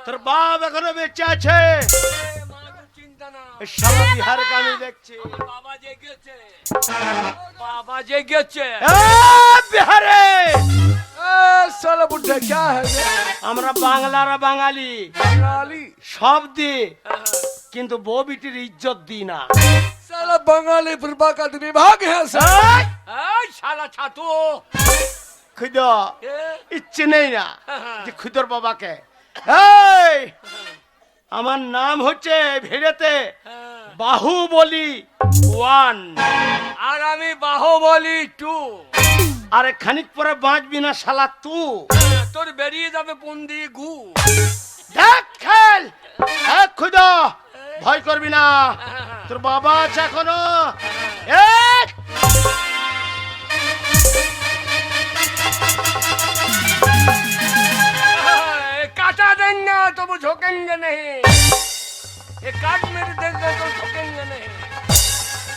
তোর বাপ এখনো বেঁচে আছে চিন্তা না এই সারা বিহারকে আমি দেখছি বাবা জেগেছে বাবা জেগেছে এ বিহারে ए साला बुढ़ा क्या है ये আমরা বাংলার বাঙালি बंगाली সব দি কিন্তু বউ বিটির ইজ্জত দি না साला बंगाली बुरबा का आदमी भाग यहाँ से এই, এই শালা ছাতু খুদা এ, ইচ্ছে নেই না যে খুদর বাবাকে এই আমার নাম হচ্ছে ভিড়েতে বাহুবলী 1 আর আমি বাহুবলী 2 আরে খানিক পরে বাঁচবি না শালা তুই তোর বেরিয়ে যাবে পন্দি গু দেখ খেল এক খুদা ভয় করবি না তোর বাবা আছে এখনো এক काटा देंगे तो वो झोंकेंगे नहीं ये काट मेरे देंगे तो झोंकेंगे नहीं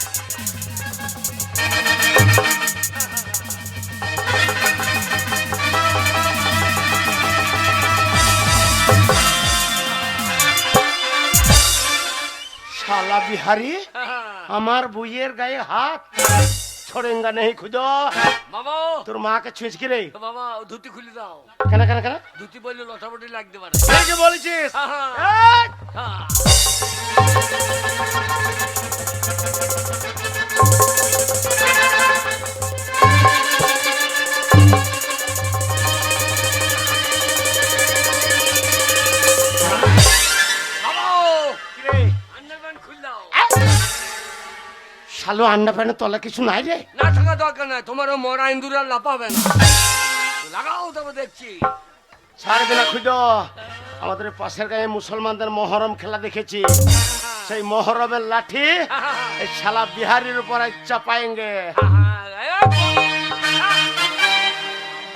শালা বিহারি আমার বইয়ের গায়ে হাত ছড়েঙ্গা নেই খুদা বাবা তোর মাকে ছুঁচকি রে বাবা ধুতি খুলে দাও কেন কেন কেন ধুতি বললে লটাপটি লাগতে পারে এই যে বলেছিস হ্যাঁ, এই! হ্যাঁ। বাবা কি রে? আন্ডারপ্যান্ট খুলে দাও শালো আন্ডা প্যানের তলা কিছু নাই রে না থাকা দরকার নাই তোমারও মরা ইন্দুর আর লাপাবে না লাগাও তবে দেখছি ছাড়বে না খুদা আমাদের পাশের গায়ে মুসলমানদের মহরম খেলা দেখেছি, সেই মহরমের লাঠি এই শালা বিহারির উপর ইচ্ছা পাएंगे।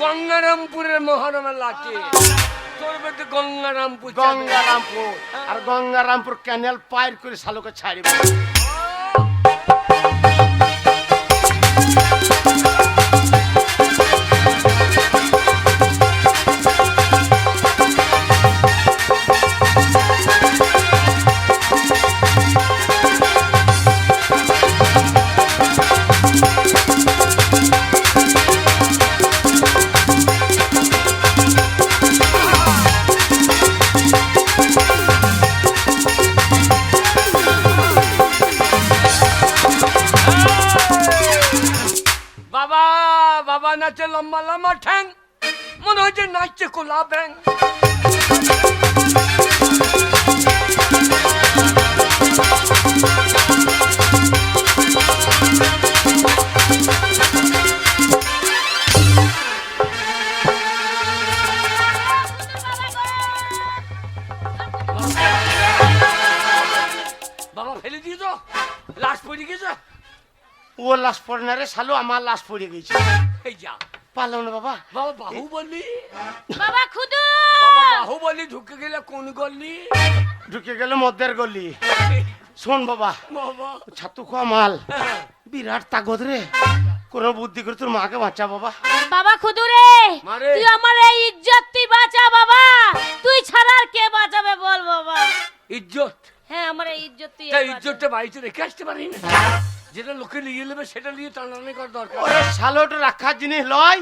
গঙ্গারামপুরের মহরমের লাঠি তোর বেতে গঙ্গারামপুর গঙ্গারামপুর আর গঙ্গারামপুর ক্যানেল পার করে শালোকে ছাড়িব। বাবা বাবা নাচে লম্বা লম্বা ঠ্যাং, মনে হচ্ছে নাচছে কোলা ব্যাং। বাবা ফেলে দিয়ে তো লাশ পড়ে গেছে। ও লাশ পড়ে না রে শালো, আমার লাশ পড়ে গেছে। এই যা পারলাম না বাবা। বাবা বাহু বললি, বাবা খুদু বাবা বাহু বললি ঢুকে গেলে কোন গলি? ঢুকে গেল মদের গলি। শোন বাবা, বাবা ছাতু খোয়া মাল বিরাট তাগত রে, কোন বুদ্ধি করে তোর মাকে বাঁচা বাবা। বাবা খুদু রে, মারে। তুই আমার এই ইজ্জত তুই বাঁচা বাবা, তুই ছাড়া আর কে বাঁচাবে বল বাবা। ইজ্জত, হ্যাঁ আমার এই ইজ্জত তুই তাই ইজ্জতটা বাড়িতে রেখে আসতে পারি না? যেটা লোকে নিয়ে নেবে সেটা নিয়ে টানাটানি করার দরকার। ওরে শালোটা রাখার জিনিস লয়।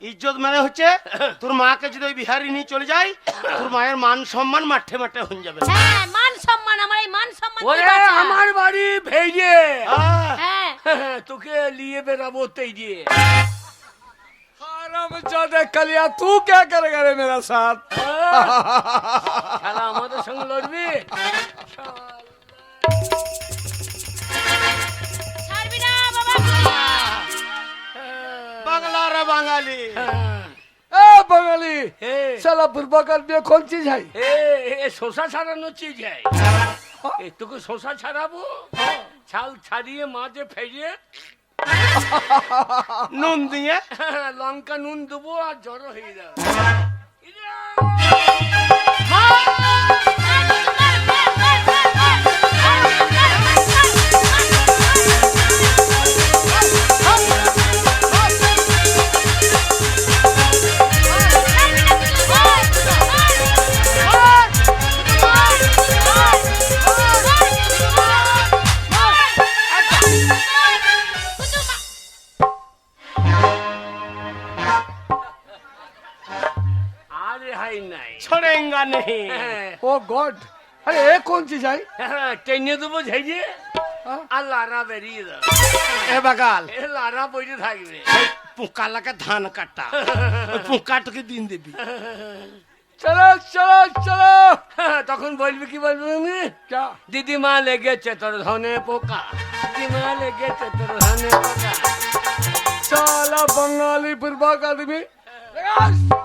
ইজ্জত মানে হচ্ছে তোর মাকে যদি ওই বিহারি নিয়ে চলে যায়, তোর মায়ের মান সম্মান মাঠে মাঠে হয়ে যাবে। হ্যাঁ মান সম্মান, আমার এই মান সম্মান তুই ওরে বাঁচা। আমার বাড়ি ভেজে আহ, হ্যাঁ তোকে নিয়ে বেরাবো তেই দিয়ে। हरामजादे कलिया तू क्या करेगा रे मेरा साथ? শালা আমাদের সঙ্গে লড়বি? ছাড়বি না বাবা। বাংলা রে বাঙালি। ए बंगाली, এ, साला बुरबा कर दिया कौन चीज है? এ, এ শশা ছাড়ানো চিজ হ্যায়। এ তোকে শশা ছাড়াবো, ছাল ছাড়িয়ে মাঝে ফেরিয়ে নুন দিয়ে লঙ্কা নুন দেবো আর জড়ো হয়ে যাবে। আরে হাই নাই छोड़ेगा नहीं। ओ गॉड, अरे ये कौन चीज है? টেনে দেবো ঝেঁজে আর লারা বেরিয়ে যাবে। এ বাগাল এ লারা বইতে থাকবে। পোকা লাগা ধান কাটা, ওই পোকাটাকে দিন দিবি। चलो चलो चलो। তখন বলবি কি বলবি আমি? क्या? দিদিমা লেগেছে তোর ধনে পোকা, দিদিমা লেগেছে তোর ধনে পোকা। साला बंगाली बुरबा का आदमी।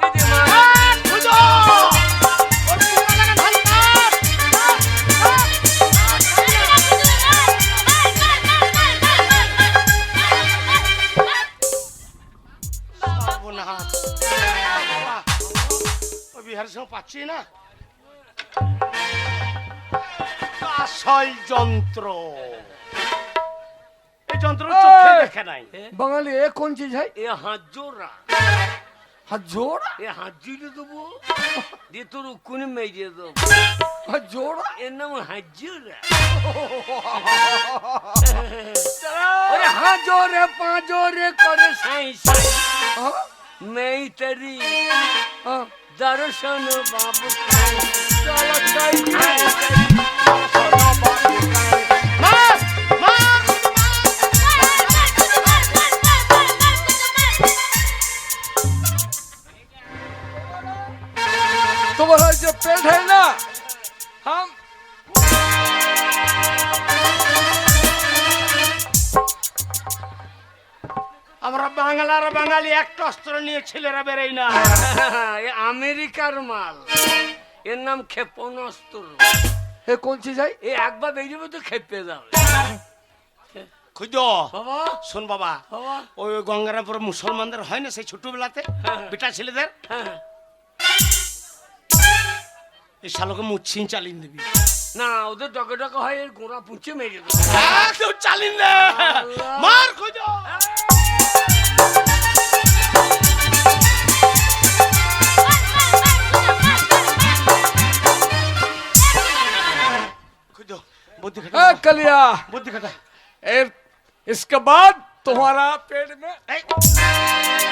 দিদিমা সর্বনাশ। বাবা, ওই বিহারের সঙ্গে পাচ্ছি না। আসল যন্ত্র, এই যন্ত্র চোখে দেখে নাই। बंगाली ये कौन चीज है? এ হাত জোড়া, हाथ जोड़ा, এ হাত জুড়ে দেবো দিয়ে তোর উকুনে মেজে দেবো। हाथ जोड़ा। এর নাম হাত জোড়া। ওরে হাত জোরে পা জোরে করে সাই সাই हाँ? মেই তেরি हाँ? দর্শন বাবু খাই। साला काई खाए? तुम्हारा जो पेट है ना, हम আমরা বাংলার বাঙালি একটা অস্ত্র নিয়ে ছেলেরা বেরোই না। এ আমেরিকার মাল, এর নাম ক্ষেপণাস্ত্র। ये कौन चीज है? এ একবার বেরিয়ে তো খেপে যাবে। খুঁজ বাবা শোন বাবা, বাবা ওই গঙ্গারামপুর মুসলমানদের হয় না সেই ছোটবেলাতে বেটা ছেলেদের, হ্যাঁ এই শালোকে মুচ্ছিন চালিয়ে দিবি। না ওদের ডকে ডকে হয় এর গোড়া পুঁচে মেরে দেবো। একদম চালিয়ে দে, মার খুঁজ। খুঁজ বুদ্ধি খাটা, ए कलिया, বুদ্ধি খাটা, इसके बाद तुम्हारा पेट में এই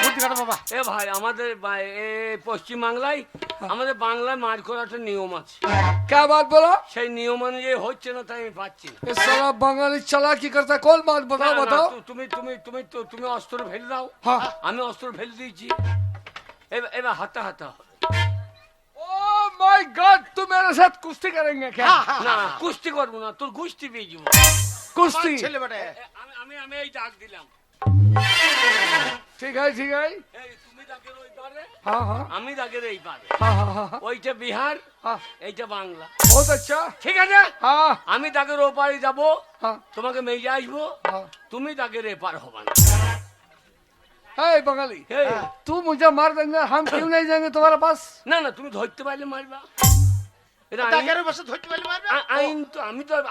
বুদ্ধি খাটা বাবা। এ ভাই আমাদের পশ্চিম বাংলায় আমাদের বাংলায় মার করার একটা নিয়ম আছে, क्या बात बोला? সেই নিয়ম অনুযায়ী হচ্ছে না তাই আমি পাচ্ছি না। ये साला बंगाली चला की करता है, कौन बात না, बताओ না, बताओ। তুমি অস্ত্র ফেলে দাও। हाँ। আমি অস্ত্র ফেলে দিয়েছি, এবার হাতা হাতা। ओह माय गॉड, तुम मेरे साथ कुश्ती करेंगे क्या? না কুস্তি করবো না, তোর গুষ্টি পেয়ে যাবো। कुश्ती, ছেলে বেটা আমি এই ডাক দিলাম। ठीक है ठीक है। এই তুমি ডাকের ওই পারে, हाँ हाँ আমি ডাকের এই পারে। हाँ हाँ हाँ ওইটা বিহার, हाँ, এইটা বাংলা। बहुत अच्छा। ঠিক আছে, हाँ আমি ডাকের ওপারে যাবো, हाँ তোমাকে মেয়ে আসবো, हाँ। তুমি ডাকের এপার হবা না। हे बंगाली, এই, तू मुझे मार देंगे, हम क्यों नहीं जाएंगे तुम्हारे पास? না না তুমি ধরতে পারলে মারবা। এটা আইন- ডাকের বসে ধরতে পারলে মারবে। আইন তো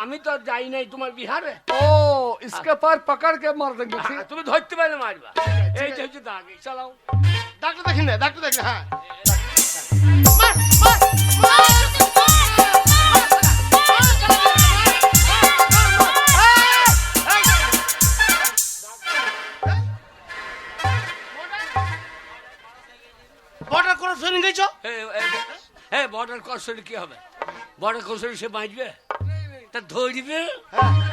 আমি তো আর যাই নাই তোমার বিহারে। ओह, इसके पार पकड़ के मार देंगे, ठीक? তুমি ধরতে পারলে মারবা। এইটা হচ্ছে দাগ, এই চালাও। ডাক্তার দেখি না, ডাক্তার দেখি, হ্যাঁ বর্ডার ক্রস করে গেছো। বর্ডার কৌশল কি হবে? বর্ডার কৌশল সে বাঁচবে, তা ধরবে।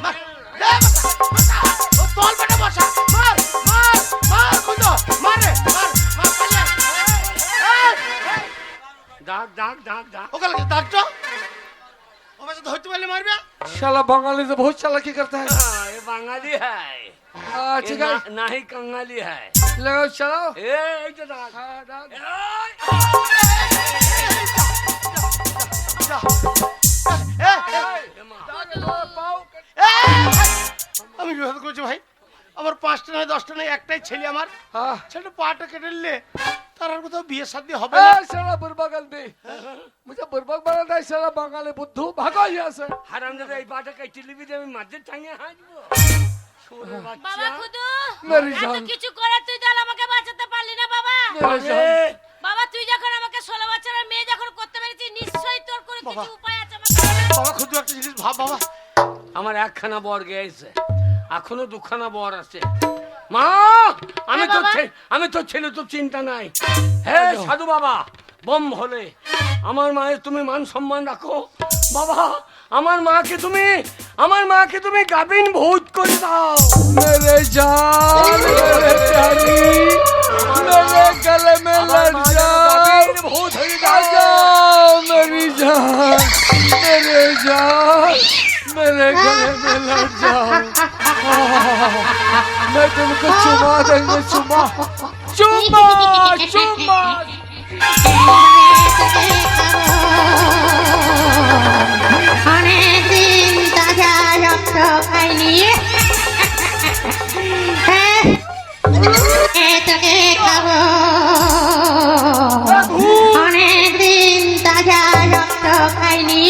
মার, দে বাতা, ও তল বেটা বসা, মার মার মার খুঁজ, মার রে, মার মার পালিয়ে। দাগ দাগ দাগ দাগ। ওকে লাগে ডাক্তার, ও বসে ধরতে পারলে মারবে। शाला बंगाली तो बहुत चालाकी करता है। हाँ, ये बंगाली है, हाँ ये ठीक है, ना ही कंगाली है। लगाओ चलाओ। এই যে দাগ। हाँ, डाल। এই, এ মা। আমি বিবাদ করেছি ভাই, আমার 5টা নয় 10টা নয় একটাই ছেলে, আমার हाँ, ছেলে পাটা কেটে নিলে তার আর কোথাও বিয়ে শাদী হবে না। ए साला बुरबक आदमी, मुझे बुरबक बनाता है साला बंगाली बुद्धू, भागो यहाँ से। হারামজাদা এই পাটা কেটে নিবি যে আমি মাঝে টাঙিয়ে হাঁটবো। ছোড়ে বাবা বাচ্চা। খুদু, मेरी এত जान, কিছু করে তুই তাহলে আমাকে বাঁচাতে পারলি না বাবা। मेरी जान। এ, বাবা তুই যখন আমাকে 16 বছরের মেয়ে যখন করতে পেরেছিস, নিশ্চয়ই তোর কোনো কিছু বাবা। উপায় আছে আমাকে। বাবা খুদ একটা জিনিস ভাব বাবা, আমার একখানা বর গেছে, এখনো দুখানা বর আছে। মা আমি তো বাবা। আমি তো ছেলে, তো চিন্তা নাই। হ্যাঁ সাধু বাবা, বম হলে আমার মায়ের তুমি মান সম্মান রাখো বাবা। আমার মাকে তুমি গাবিন ভূত করে দাও। मेरे जान, मेरे प्यारी, मेरे गले में আমার लड़ মা যেন जाओ, গাভীর ভূত হয়ে आ যায়। जाओ मेरी जान, मेरे जान, मेरे गले में लड़ जाओ। मैं तुमको चुमा देंगे, चुमा चुमा चुमा। অনেকদিন তাজা রক্ত খাইনি, তোকে খাবো। অনেকদিন তাজা রক্ত খাইনি,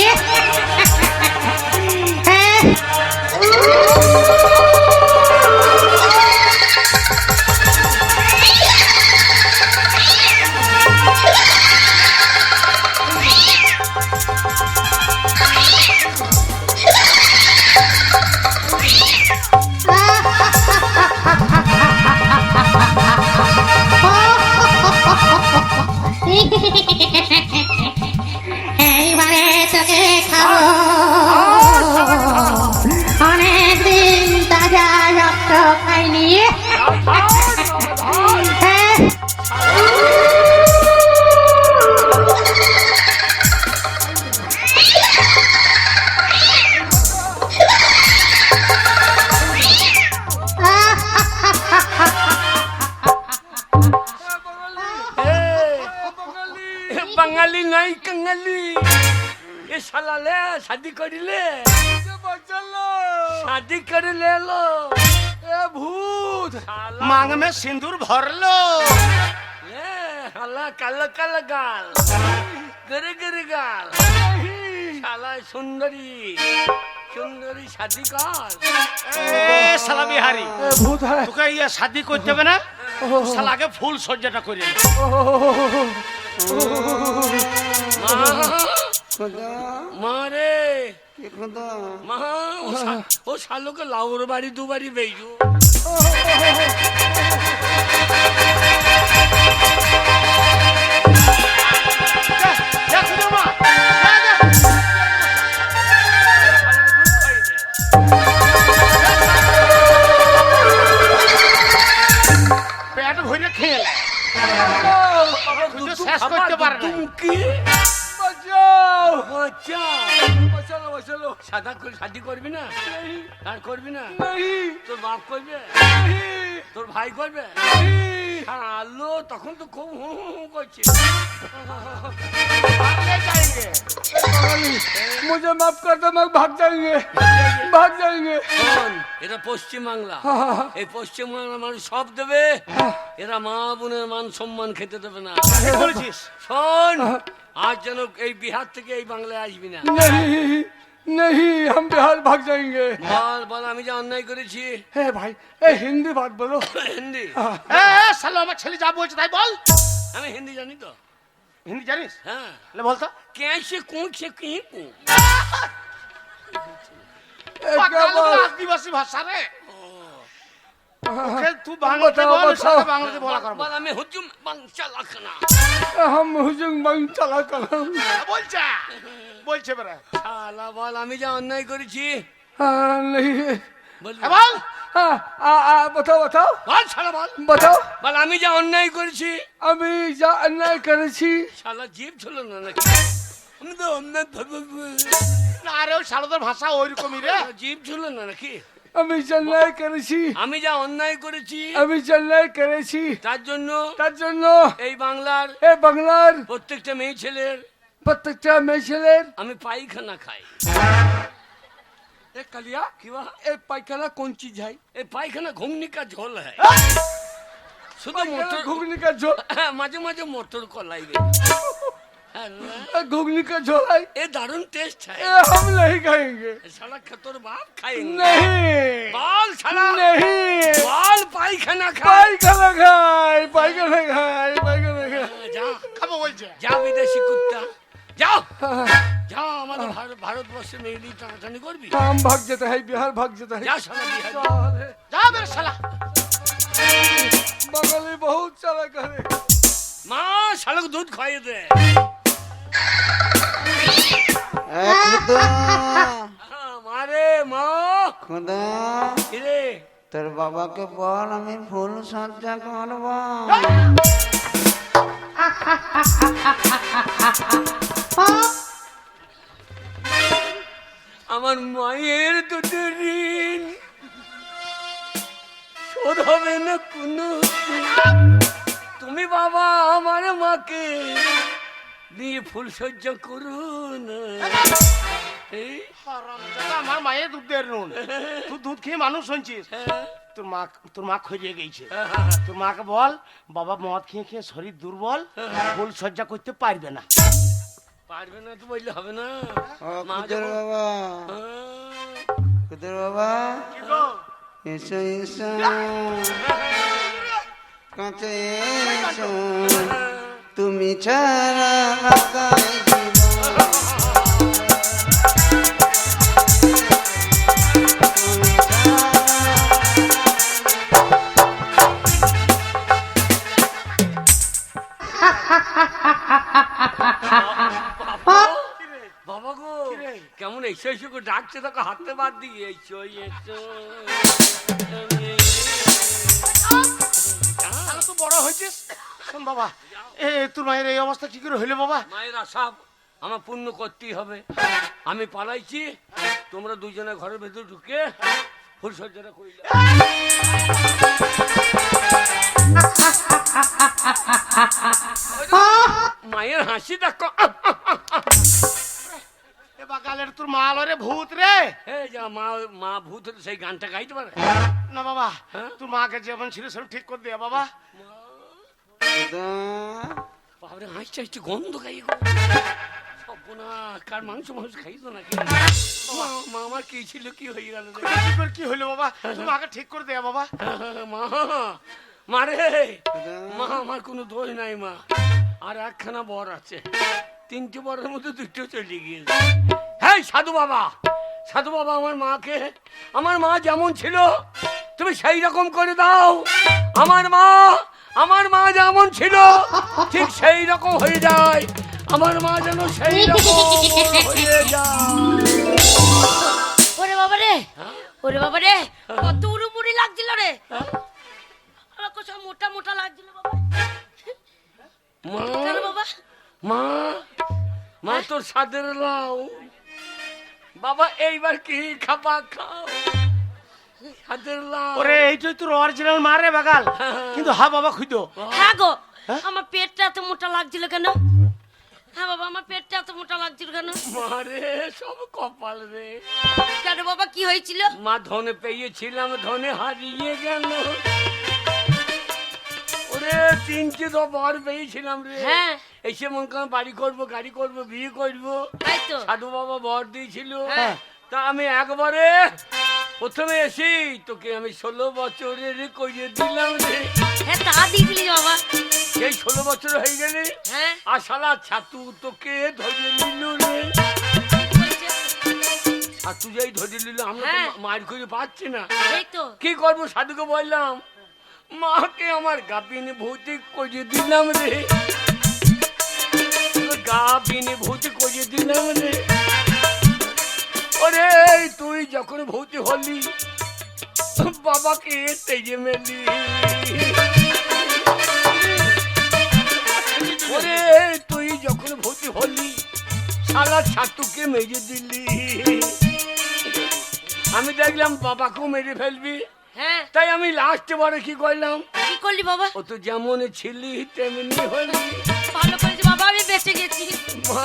এইবারে তোকে খাবো। অনেকদিন তাজা রক্ত খাইনি, বাঙালি নাই কাঙালি। শালা লে শাদি করিলে বাঁচালো শাদি করে লেলো এ ভূত শালা मांग में सिंदूर भर लो ले শালা কালো কালো গাল গরে গরে গাল শালা সুন্দরী সুন্দরী শাদি কর ए साला बिहारी এ ভূত হ্যাঁ তোকে ইয়ে শাদি করতে হবে না শালা আগে ফুল সজ্জাটা করে নে। মা রে মা ও শালোকে লাউর বাড়ি দুবারই বেজু যা সুন্দর মা পেট ভরে খেয়ে নে। কিন্তু শেষ করতে পারে না। তুমি কি বাঁচাও বাচ্চা বাঁচালো বাঁচালো সাদা করে শাদি করবি না আর করবি না नहीं তোর বাপ করবে नहीं তোর ভাই করবে नहीं আলো তখন তো খুব হু হু হু করছে मुझे माफ कर दो मैं भाग जाएंगे भाग जाएंगे শোন, এটা পশ্চিম বাংলা এই পশ্চিম বাংলা মানুষ সব দেবে এরা মা বোনের মান সম্মান খেতে দেবে না ঠিক বলেছিস हाँ, শোন আজ যেন এই বিহার থেকে এই বাংলায় আসবি না नहीं नहीं हम बिहार भाग जाएंगे বল বল আমি যে অন্যায় করেছি हे भाई ए हिंदी बात बोलो হিন্দি हाँ, এ শালা আমার ছেলে যা বলছে তাই বল আমি হিন্দি জানি তো হিন্দি জানিস হ্যাঁ তাহলে বল তো कैसे कौन से कहीं को ए, क्या बात আদিবাসী ভাষা রে हाँ, ওকে তুই বাংলাতে बताओ, বল बताओ। সাথে বাংলাতে বলা করব বল আমি হুজুম বাংলা লাখনা हम हुजुम बंग चला कलम বলছে বলছে বেরে শালা বল আমি যা অন্যায় করেছি हाँ, नहीं বল বল हाँ, बताओ बताओ বল শালা বল बताओ বল আমি যা অন্যায় করেছি अभी जा अन्याय करेছি শালা জিভ ছিল না নাকি আমি তো অন্যায় না রে ওই শালাদের ভাষা ওইরকমই রে জিভ ছিল না নাকি আমি জন্যায় করেছি আমি যা অন্যায় করেছি আমি জন্যায় করেছি তার জন্য তার জন্য এই বাংলার এই বাংলার প্রত্যেকটা মেয়ে ছেলের প্রত্যেকটা মেয়ে ছেলের আমি পায়খানা খাই ए कलिया কি বা ए पायखाना कौन चीज है এই পায়খানা ঘুমনি কা ঝোল হ্যায় শুধু पायखाना মোটর घुगनी का झोल হ্যাঁ, মাঝে মাঝে মোটর কলাই রে घुगनी का झोल है এ দারুণ টেস্ট ए হ্যায় हम नहीं खाएंगे শালা তোর বাপ খাएंगे नहीं বল শালা नहीं বল পায়খানা খাই पायखाना खाए पायखाना खाए पायखाना खाए যা খাবো বলছে যা বিদেশি কুত্তা যাও যাও আমাদের ভারতবর্ষে মেয়েলি টানাটানি করবি हम भाग जाता है बिहार भाग जाता है যা শালা বিহারি साले, যা বেরে শালা बंगाली बहुत चला करे মা শালাকে দুধ খাইয়ে দে মারে মা খুদা কিরে তোর বাবাকে বল আমি ফুল সজ্জা করব আমার মায়ের দুধের ঋণ শোধ হবে না কোনো তুমি বাবা আমার মাকে নিয়ে ফুল সজ্জা করুন এই হারামজাদা, আমার মায়ের দুধের নুন তুই দুধ খেয়ে মানুষ শুনছিস তোর মা খরিয়ে গেছে তোর মাকে বল বাবা মদ খেয়ে খেয়ে শরীর দুর্বল ফুল সজ্জা করতে পারবে না পারবে না তো বললে হবে না ও মা খুদের যখন- বাবা হ্যাঁ। খুদের বাবা এসো এসো কাছে এসো তুমি ছাড়া আকাশ জীবন বাবা গো কেমন এসে এসে করে ডাকছে তোকে হাতে বাদ দিয়ে এসো এসো তাহলে তুই বড় হয়েছিস শোন বাবা তোর মায়ের এই অবস্থা কি করে হইলো বাবা মায়ের আশা আমার পূর্ণ করতেই হবে আমি পালাইছি তোমরা দুজনে ঘরের ভেতর ঢুকে ফুলসজ্জাটা করিলে মায়ের হাসি দেখো এ বাঘ তোর মা লরে ভূত রে। এই যা মা মা ভূত হলে সেই গানটা গাইতে পারে? না বাবা, হ্যাঁ? তোর মাকে যেমন ছিল সেরকম ঠিক করে দে বাবা। বাবরে হাসতে হাসতে গন্ধ খাই গো। সপনা কার মাংস মাংস খাইতো নাকি? মা আমার কি ছিল, কি হয়ে গেল রে? কি করে কি হইলো বাবা? তোর মাকে ঠিক করে দে বাবা। মা মারে মা, আমার কোনো দোষ নাই মা। আর একখানা বর আছে, 3টে বরের মধ্যে 2টো চলে গিয়েছে। হ্যাঁ সাধু বাবা, সাধু বাবা, আমার মাকে, আমার মা যেমন ছিল তুমি সেই রকম করে দাও। আমার মা যেমন ছিল ঠিক সেই রকম হয়ে যায়। আমার মা যেন সেই রকম হয়ে যায়। ওরে বাবা রে, ওরে বাবা রে, কত উড়ুমুড়ি লাগছিল রে। আমার কত মোটা মোটা লাগছিল বাবা। মা কেন বাবা? মা মা তোর সাদের লাও বাবা, এইবার কি খাবা খাও, সাদের লাও। ওরে এইটাই তোর অরিজিনাল মা রে বাগাল। কিন্তু হ্যাঁ বাবা খুঁজো। হ্যাঁ গো, আমার পেটটা এত মোটা লাগছিল কেন? হ্যাঁ বাবা, আমার পেটটা এত মোটা লাগছিল কেন? মারে সব কপাল রে। কেন বাবা, কি হয়েছিল? মা ধনে পেয়েছিলাম, ধনে হারিয়ে গেল। ওরে 3টে তো বর পেয়েছিলাম রে। হ্যাঁ। এসে মন করে বাড়ি করবো, গাড়ি করবো, বিয়ে করবো। তাই তো। সাধু বাবা বর দিয়েছিল। হ্যাঁ। তা আমি একবারে প্রথমে এসি তোকে আমি 16 বছরের কইয়ে দিলাম রে। হ্যাঁ, তা দিয়ে দিলি বাবা। এই 16 বছর হয়ে গেলে হ্যাঁ। আর শালা ছাতু তোকে ধরে নিল রে। ছাতু যেই ধরে নিল, আমরা হ্যাঁ। তো মার করে পাচ্ছি না। এই তো। কি করবো? সাধুকে বললাম মাকে আমার গাপিনে ভৌতিক করিয়ে দিলাম রে, গাপিনে ভৌতিক করিয়ে দিলাম রে। ওরে তুই যখন ভৌতি হলি বাবাকে তেজে মেলি। ওরে তুই যখন ভৌতি হলি শালা ছাতুকে মেরে দিলি। আমি দেখলাম বাবাকেও মেরে ফেলবি, হ্যাঁ। তাই আমি লাস্টে বারে কি করলাম, কি করলি বাবা? ও তো যেমন ছিলি তেমনি হলি। ভালো করেছি বাবা, আমি বেঁচে গেছি। মা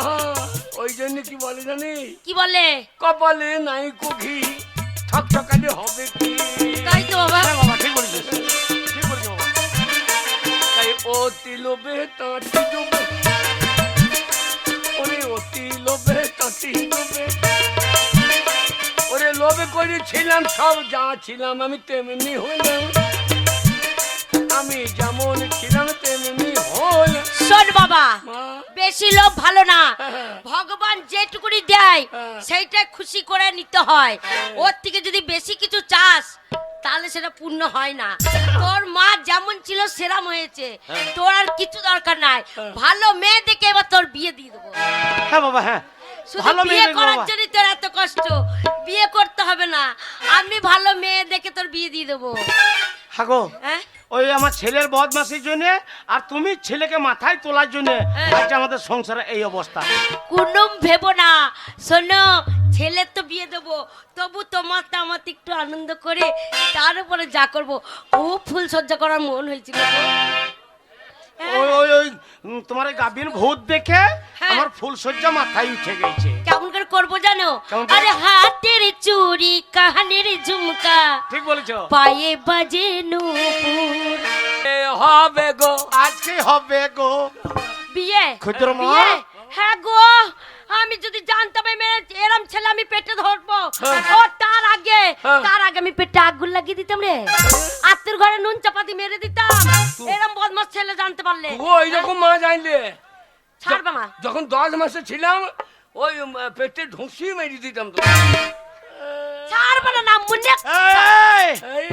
ওই জন্য কি বলে জানি, কি বলে? কপালে নাই কুঘি ঠকঠকালে হবে কি। তাই তো বাবা। হ্যাঁ বাবা ঠিক বলেছিস, ঠিক বলেছিস বাবা। তাই অতি লোভে তাঁতি ডুবে, ওরে অতি লোভে তাঁতি ডুবে। ওরে লোভে করেছিলাম সব, যা ছিলাম আমি তেমনি হলাম। আমি যেমন ছিলাম তেমনি হলাম। শোন বাবা, মা বেশি লোভ ভালো না। হ্যাঁ। ভগবান যেটুকুনি দেয় হ্যাঁ। সেইটা খুশি করে নিতে হয়। ওর থেকে যদি বেশি কিছু চাস তাহলে সেটা পূর্ণ হয় না। তোর মা যেমন ছিল সেরাম হয়েছে, তোর আর কিছু দরকার নাই। ভালো মেয়ে দেখে এবার তোর বিয়ে দিয়ে দেবো। হ্যাঁ বাবা হ্যাঁ, শুধু ভালো বিয়ে মেয়ে দেখবো করার বাবা। জন্য তোর এত কষ্ট। বিয়ে করতে হবে না, আমি ভালো মেয়ে দেখে তোর বিয়ে দিয়ে দেবো। হাগো হ্যাঁ, ওই আমার ছেলের বদমাসির জন্য আর তুমি ছেলেকে মাথায় তোলার জন্য হ্যাঁ। আজ আমাদের সংসারে এই অবস্থা। কুনুম ভেবো না। শোনো, ছেলের তো বিয়ে দেবো, তবু তোমার তো আমার একটু আনন্দ করে তার উপরে যা করবো। খুব ফুল সজ্জা করার মন হয়েছিল গো। হ্যাঁ। ওই ওই ওই তোমার এই গাভীর ভূত দেখে হ্যাঁ। আমার ফুল সজ্জা মাথায় উঠে গেছে। কেমন করে করবো জানো? কেমন করে? আরে হাতের চুড়ি, কানের ঝুমকা, ঠিক বলেছো। পায়ে বাজে নূপুর। এ হবে গো, আজকে হবে গো বিয়ে? ক্ষুদ্র মা। বিয়ে? হ্যাঁ গো, আমি যদি জানতাম এই মেয়ে এরম ছেলে আমি পেটে ধরবো, ও তার আগে আমি পেটে আগুন লাগিয়ে দিতাম রে। আত্মীর ঘরে নুন চাপাতি মেরে দিতাম। এরম বদমাস ছেলে জানতে পারলে। ও এইরকম মা জানলে ছাড়বে না। যখন 10 মাসে ছিলাম ওই পেটে ঢুসি মেরে দিতাম তো। ছাড়বে না, নাম মুন্নে। এই, এই,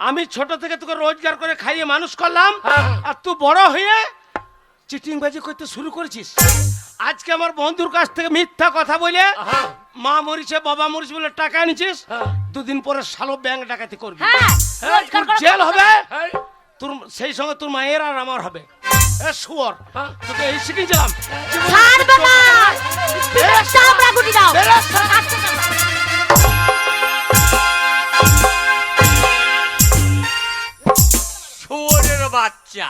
আমি ছোট থেকে তোকে রোজগার করে খাইয়ে মানুষ করলাম, হ্যাঁ। আর তুই বড় হয়ে চিটিং বাজি করতে শুরু করেছিস। আজকে আমার বন্ধুর কাছ থেকে মিথ্যা কথা বলে হ্যাঁ। মা মরিছে বাবা মরিছে বলে টাকা এনেছিস, হ্যাঁ। 2 দিন পরে শালো ব্যাংক ডাকাতি করবি। হ্যাঁ, রোজগার তোর করা জেল হবে, এই, তোর সেই সঙ্গে তোর মায়ের আর আমার হবে। এ শুয়োর, হ্যাঁ। তোকে এই শিখিয়েছিলাম। ছাড়বে না। চামড়া গুটি দাও। বেরো। আচ্ছা, দাও। শুয়োরের বাচ্চা।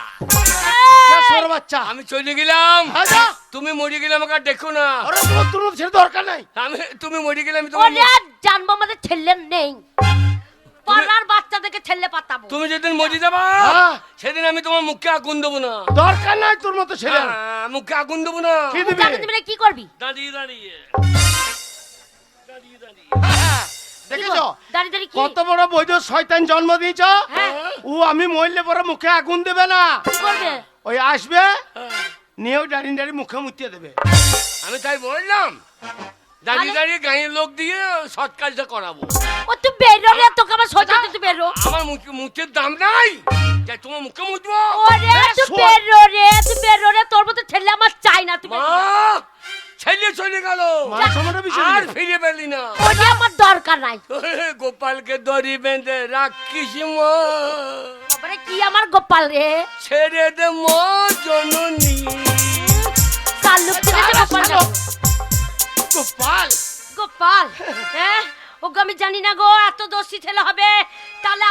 ছোট বাচ্চা আমি চলে গেলাম, আচ্ছা তুমি মরে গেলে আমাকে আর দেখো না। আরে তোর মতো ছেলে দরকার নাই। তুমি মরে গেলে আমি তোমার ওরে জানবো আমাদের ছেলে নেই, পাড়ার বাচ্চাদেরকে ছেলে পাতাবো। তুমি যেদিন মরে যাবা হ্যাঁ। সেদিন আমি তোমার মুখে আগুন দেবো না। দরকার নাই তোর মতো ছেলে। মুখে আগুন দেবো না। কি দিবি? জানো তুমি না কি করবি? দাঁড়িয়ে দাঁড়িয়ে দাঁড়িয়ে দাঁড়িয়ে দেখেছো দাঁড়িয়ে দাঁড়িয়ে কি কত বড় বৈধ শয়তান জন্ম দিয়েছ। হ্যাঁ। ও আমি মরলে পরে মুখে আগুন দেবে না, কি করবে? ওই আসবে নিয়েও দাঁড়িয়ে দাঁড়িয়ে মুখে মুতিয়ে দেবে। আমি তাই বললাম দাঁড়িয়ে দাঁড়িয়ে গাঁয়ের লোক দিয়ে সৎ কাজটা করাবো। ও তুই বেরো রে, তোকে আমার সোজা তুই বেরো। আমার মুখের দাম নাই যে তোমার মুখে মুতবো। ওরে তুই বেরো রে, তুই বেরো রে, তোর মতো ছেলে আমার চাই না। তুই মা ছেলে চলে গেল মা সমানে বিষয় আর দিবে। ফিরে পেলি না। ওরে আমার দরকার নাই। গোপালকে দড়ি বেঁধে রাখিস মা, তারপরে কি আমার গোপাল রে, ছেড়ে দে মা জননী। কালু ছেলে গোপাল না। গোপাল গোপাল হ্যাঁ, ওগো আমি জানি না গো এত দোষী ছেলে হবে। তাহলে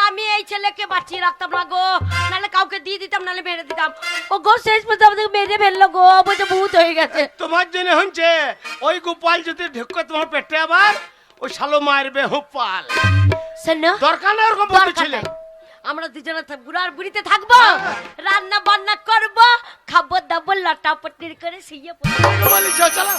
আমি এই ছেলেকে বাঁচিয়ে রাখতাম না গো, নাহলে কাউকে দিয়ে দিতাম, নাহলে মেরে দিতাম। ও গো শেষ পর্যন্ত আমাদের মেরে ফেললো গো, বলতে ভূত হয়ে গেছে। তোমার জন্য হচ্ছে ওই গোপাল যদি ঢুকে তোমার পেটে আবার ওই শালো মারবে হোপাল। শোনো দরকার নাই ওরকম বলতে দরকার ছেলে। নাই। আমরা দুজনে বুড়ার বুড়িতে থাকবো, রান্না বান্না করবো, খাবো দাবো, লটা পটনির করে শুয়ে পড়বো। বলি চল চলো।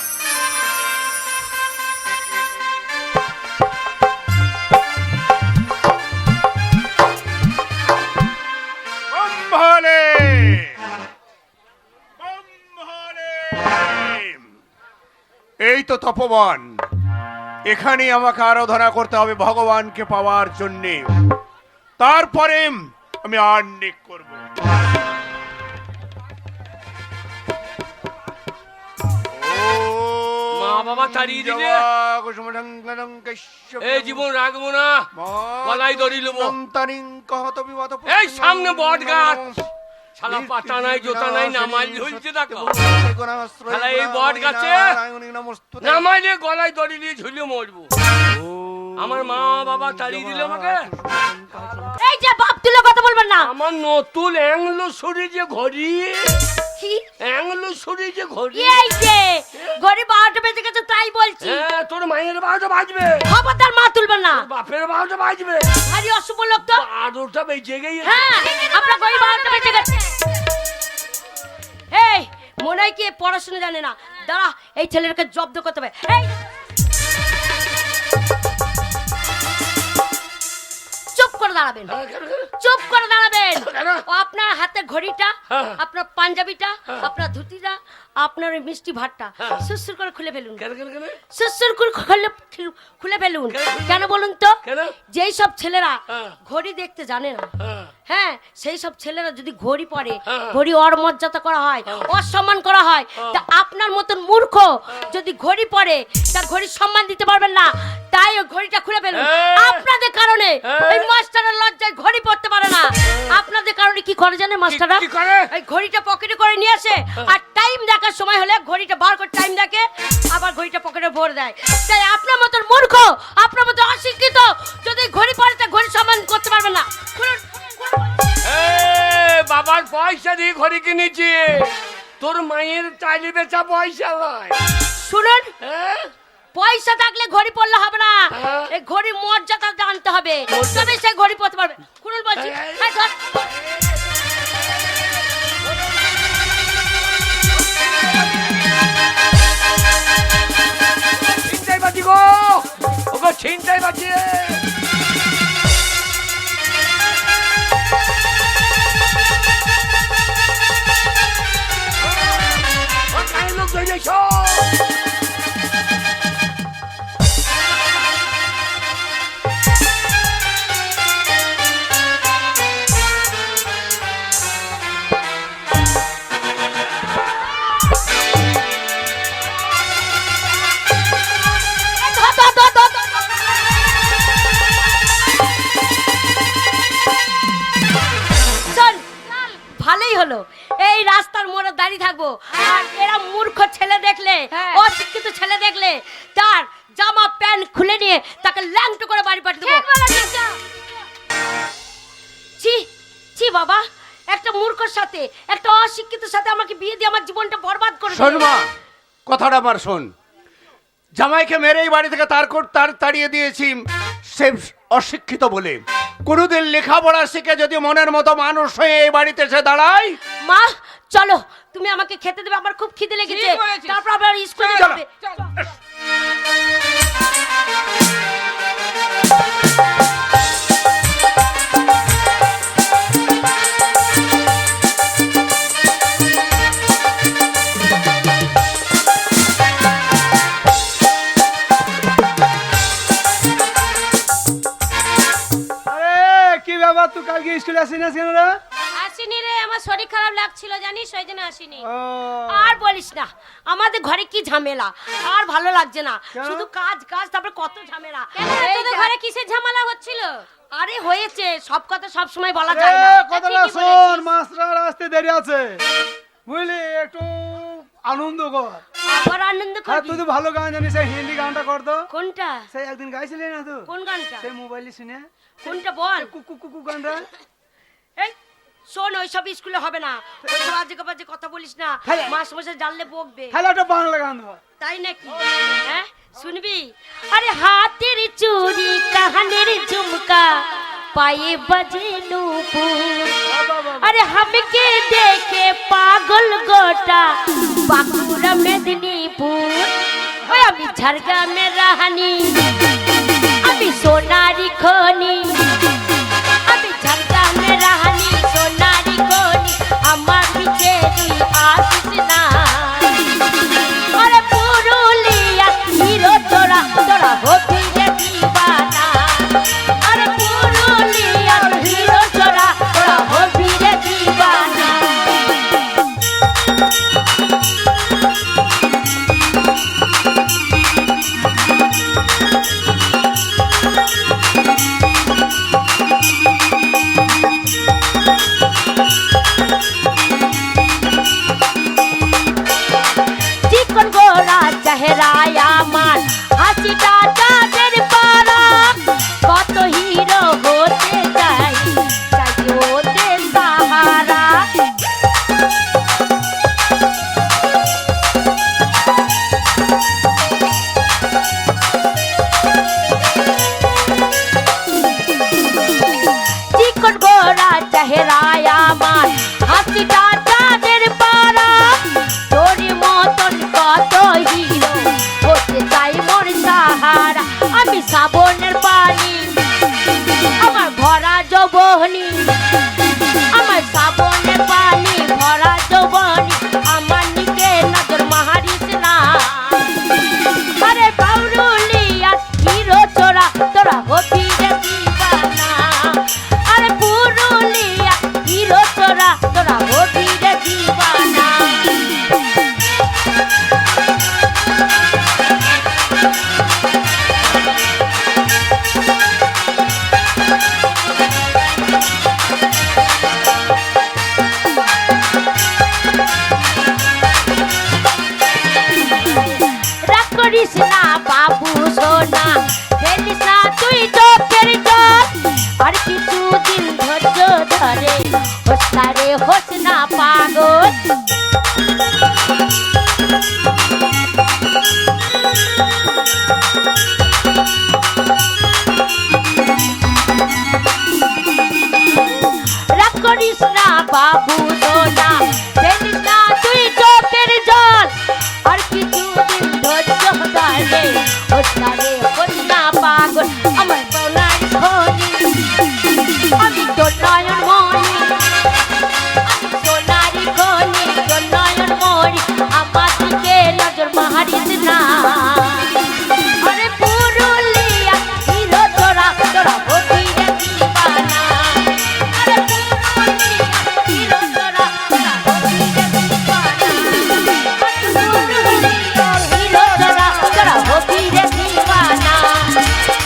বম্ভলে বম্ভলে, এই তো তপবন, এখানেই আমাকে আরাধনা করতে হবে ভগবানকে পাওয়ার জন্যে, তারপরে আমি আর্নিক করব। মা বাবা তাড়িয়ে দিলে এই জীবন রাখবো না, গলায় দড়ি নেবো। এই সামনে বট গাছ, শালা পাতা নাই জোতা নাই, নামাইল ঝুলছে দেখো। শালা এই বট গাছে নামাইলে গলায় দড়ি নিয়ে ঝুলিয়ে মরবো। আমার মা বাবা তাড়িয়ে দিল আমাকে। এই যে বাপ তুলে কথা বলবেন না। আমার নতুন অ্যাংলো সরি যে ঘড়ি, কি? অ্যাংলো সরি যে ঘড়ি। এই যে ঘরে 12টা বেজে গেছে তাই বলছি। হ্যাঁ, তোর মায়ের বারোটা বাজবে, খবরদার মা তুলবেন না। বাপের বারোটা বাজবে, ভারী অশুভ লোক তো। 12টা বেজে গেছে। হ্যাঁ, আপনার ঘরে 12টা বেজে গেছে। এই মনে হয় কি এ পড়াশোনা জানে না। দাঁড়া, এই ছেলেটাকে জব্দ করতে হবে। এই চুপ করে দাঁড়াবেন, চুপ করে দাঁড়াবেন। কেন? আপনার হাতে ঘড়িটা, হ্যাঁ। আপনার পাঞ্জাবিটা, আপনার ধুতিটা, আপনার ওই মিষ্টি ভাতটা সুসুর করে খুলে ফেলুন। কেন কেন কেন? সুসুর করে খুলে ফেলুন। কেন? কেন বলুন তো? কেন? যেই সব ছেলেরা হ্যাঁ। ঘড়ি দেখতে জানে না, হ্যাঁ। হ্যাঁ, সেই সব ছেলেরা যদি ঘড়ি পরে, হ্যাঁ। ঘড়ি অমর্যাদা করা হয়, অসম্মান করা হয়। তা আপনার মতন মূর্খ যদি ঘড়ি পরে, তা ঘড়ি সম্মান দিতে পারবেন না। তাই ওই ঘড়িটা খুলে ফেলুন। আপনাদের কারণে এই মাস্টারের লজ্জায় ঘড়ি পরতে পারে না। আপনাদের কারণে কি করে জানেন মাস্টাররা? কি করে? এই ঘড়িটা পকেটে করে নিয়ে আসে, আর টাইম দেখার সময় হলে ঘড়িটা বার করে টাইম দেখে, আবার ঘড়িটা পকেটে ভরে দেয়। তাই আপনার মতন মূর্খ, আপনার মতো অশিক্ষিত যদি ঘড়ি পরে, তা ঘড়ি সম্মান করতে পারবেন না। খুলুন, খুলুন। বাবার পয়সা দিয়ে ঘড়ি কিনেছি, তোর মায়ের চাইলে বেচা পয়সা নয়। শুনুন, হ্যাঁ? পয়সা থাকলে ঘড়ি পরলে হবে না, হ্যাঁ। এই ঘড়ি মর্যাদা জানতে হবে, তবে সে ঘড়ি পরতে পারবে। খুলুন বলছি। এই ধর। ছিনতাই বাজি গো, ওগো ছিনতাই বাজি। লোক ধরে এসো। এই ধর, ধর, ধর, ধর, ধর, ধর। চল, ভালোই হলো, এই রাস্তার মোড়ে দাঁড়িয়ে থাকবো। আর এরা মূর্খ ছেলে দেখলে, অশিক্ষিত ছেলে দেখলে, তার জামা প্যান্ট খুলে নিয়ে তাকে ল্যাংটো করে বাড়ি পাঠিয়ে দেবো। ছি ছি বাবা, একটা মূর্খর সাথে, একটা অশিক্ষিতের সাথে আমাকে বিয়ে দিয়ে আমার জীবনটা বরবাদ করে শোন দিলে। মা, কথাটা আমার শোন। জামাইকে মেরেই বাড়ি থেকে তাড়িয়ে দিয়েছি সে অশিক্ষিত বলে। কোনোদিন লেখাপড়া শিখে যদি মনের মতো মানুষ হয়ে এই বাড়িতে এসে দাঁড়ায়। মা চলো, তুমি আমাকে খেতে দেবে, আমার খুব খিদে লেগেছে, ঠিক বলেছিস। তারপর আবার স্কুলে চলো। যাবে। চলো। আরে কি ব্যাপার, তুই কালকে স্কুলে আসিস কেন রে? আসিনি রে, আমার শরীর খারাপ লাগছিল জানিস, ওই জন্য আসিনি। ও, আর বলিস না, আমাদের ঘরে কি ঝামেলা, আর ভালো লাগছে না, কেন? শুধু কাজ কাজ, তারপর কত ঝামেলা। তোদের ঘরে কিসের ঝামেলা হচ্ছিল? আরে হয়েছে, সব কথা সব সময় বলা আরে যায় না। কথাটা ঠিকই শোন, বলেছিস। মাস্টার আসতে দেরি আছে, বুঝলি, একটু আনন্দ কর। আবার আনন্দ আর করবি? তুই তো ভালো গান জানিস, সেই হিন্দি গানটা কর তো। কোনটা? সেই একদিন গাইছিলি না তুই, কোন গানটা? সেই মোবাইলে শুনে কোনটা বল? কুকু কুকু গানটা। এই শোন, ওইসব স্কুলে হবে না, ওইসব আজে বাজে কথা বলিস না, হ্যাঁ। মাস মাসে জানলে বকবে। তাহলে একটা বাংলা গান ধর। তাই নাকি? হ্যাঁ শুনবি? আরে হাতের চুড়ি, কানের ঝুমকা, পায়ে বাজে নুপুর, আরে হামকে দেখে পাগল গোটা বাঁকুড়া মেদিনীপুর। ওই আমি ঝাড়গ্রামের রাহানি, আমি সোনারি খনি, আমি ঝাড়গ্রামের রাহানি, সোনারি খনি, আমার পিছে তুই আসিস না। আরে পুরুলিয়া হিরো তোরা, তোরা হবি রে দিবানা। আরে পুরুলিয়া হিরো তোরা, তোরা হবি রে দিবানা। চিকন গোরা চেহারায় আমার, হাসিটা চাঁদের পারা, কত হিরো হতে চাই, চাই হতে সাহারা। চিকন গোরা চেহারায় আমার, হাসিটা চাঁদের পারা, তোর মতন কত হিরো হতে চাই মোর সাহারা। আমি শ্রাবণের পানি, আমার ভরা যৌবনী, আমার শ্রাবণের পানি ভরা যৌবনী, আমার নিকে নজর মারিস না। আরে পাউরুলিয়া হিরো চোরা, তোরা হবি রে দিবানা। আরে পুরুলিয়া হিরো চোরা, তোরা হবি রে দিবানা। রাগ করিস না বাবু সোনা, ফেলিস না তুই চোখের জল, আর কিছুদিন ধৈর্য ধরে হোস না রে, হোস না পাগল। রাগ করিস না বাবু সোনা, ফেলিস না তুই চোখের জল, আর কিছুদিন ধৈর্য ধরে হোস না রে, হোস না পাগল। আমার সোনার খনি, আমি তোর নয়ন মনি, আমি সোনারি খনি, তোর নয়ন মনি, আমার দিকে নজর মারিস না। আরে পুরুলিয়া হিরো তোরা, তোরা হবি রে দিবানা। আরে পুরুলিয়া হিরো তোরা, তোরা হবি রে দিবানা। আরে পুরুলিয়া হিরো তোরা, তোরা হবি রে দিবানা।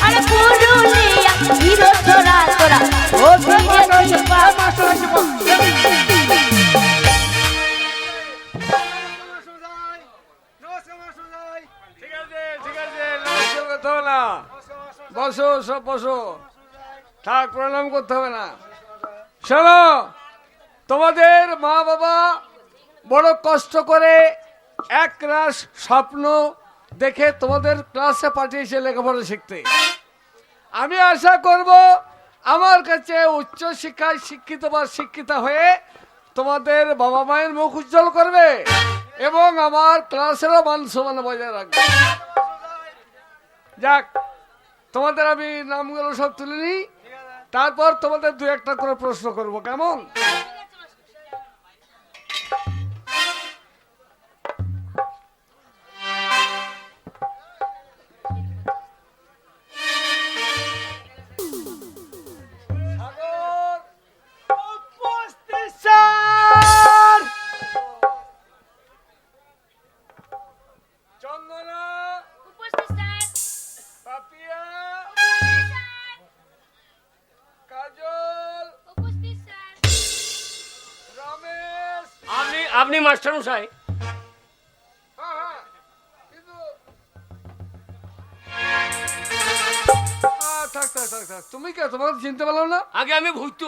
আরে পুরুলিয়া হিরো তোরা, তোরা হবি রে দিবানা। ঠিক আছে, ঠিক আছে, নমস্কার করতে হবে না। বসো, সব বসো, থাক, প্রণাম করতে হবে না। শোনো, তোমাদের মা বাবা বড় কষ্ট করে এক রাস স্বপ্ন দেখে তোমাদের ক্লাসে পাঠিয়েছে লেখাপড়া শিখতে। আমি আশা করব আমার কাছে উচ্চ শিক্ষায় শিক্ষিত বা শিক্ষিতা হয়ে তোমাদের বাবা মায়ের মুখ উজ্জ্বল করবে এবং আমার ক্লাসেরও মান সম্মান বজায় রাখবে। যাক, তোমাদের আমি নামগুলো সব তুলে নিই, তারপর তোমাদের দু একটা করে প্রশ্ন করব, কেমন? চন্দনা, উপস্থিত স্যার। পাপিয়া, কাজল, উপস্থিত স্যার। রমেশ। আপনি মাস্টার মশাই? হ্যাঁ হ্যাঁ, কিন্তু থাক থাক থাক থাক, তুমি কে? তোমাকে চিনতে পারলাম না। আগে আমি ভূত।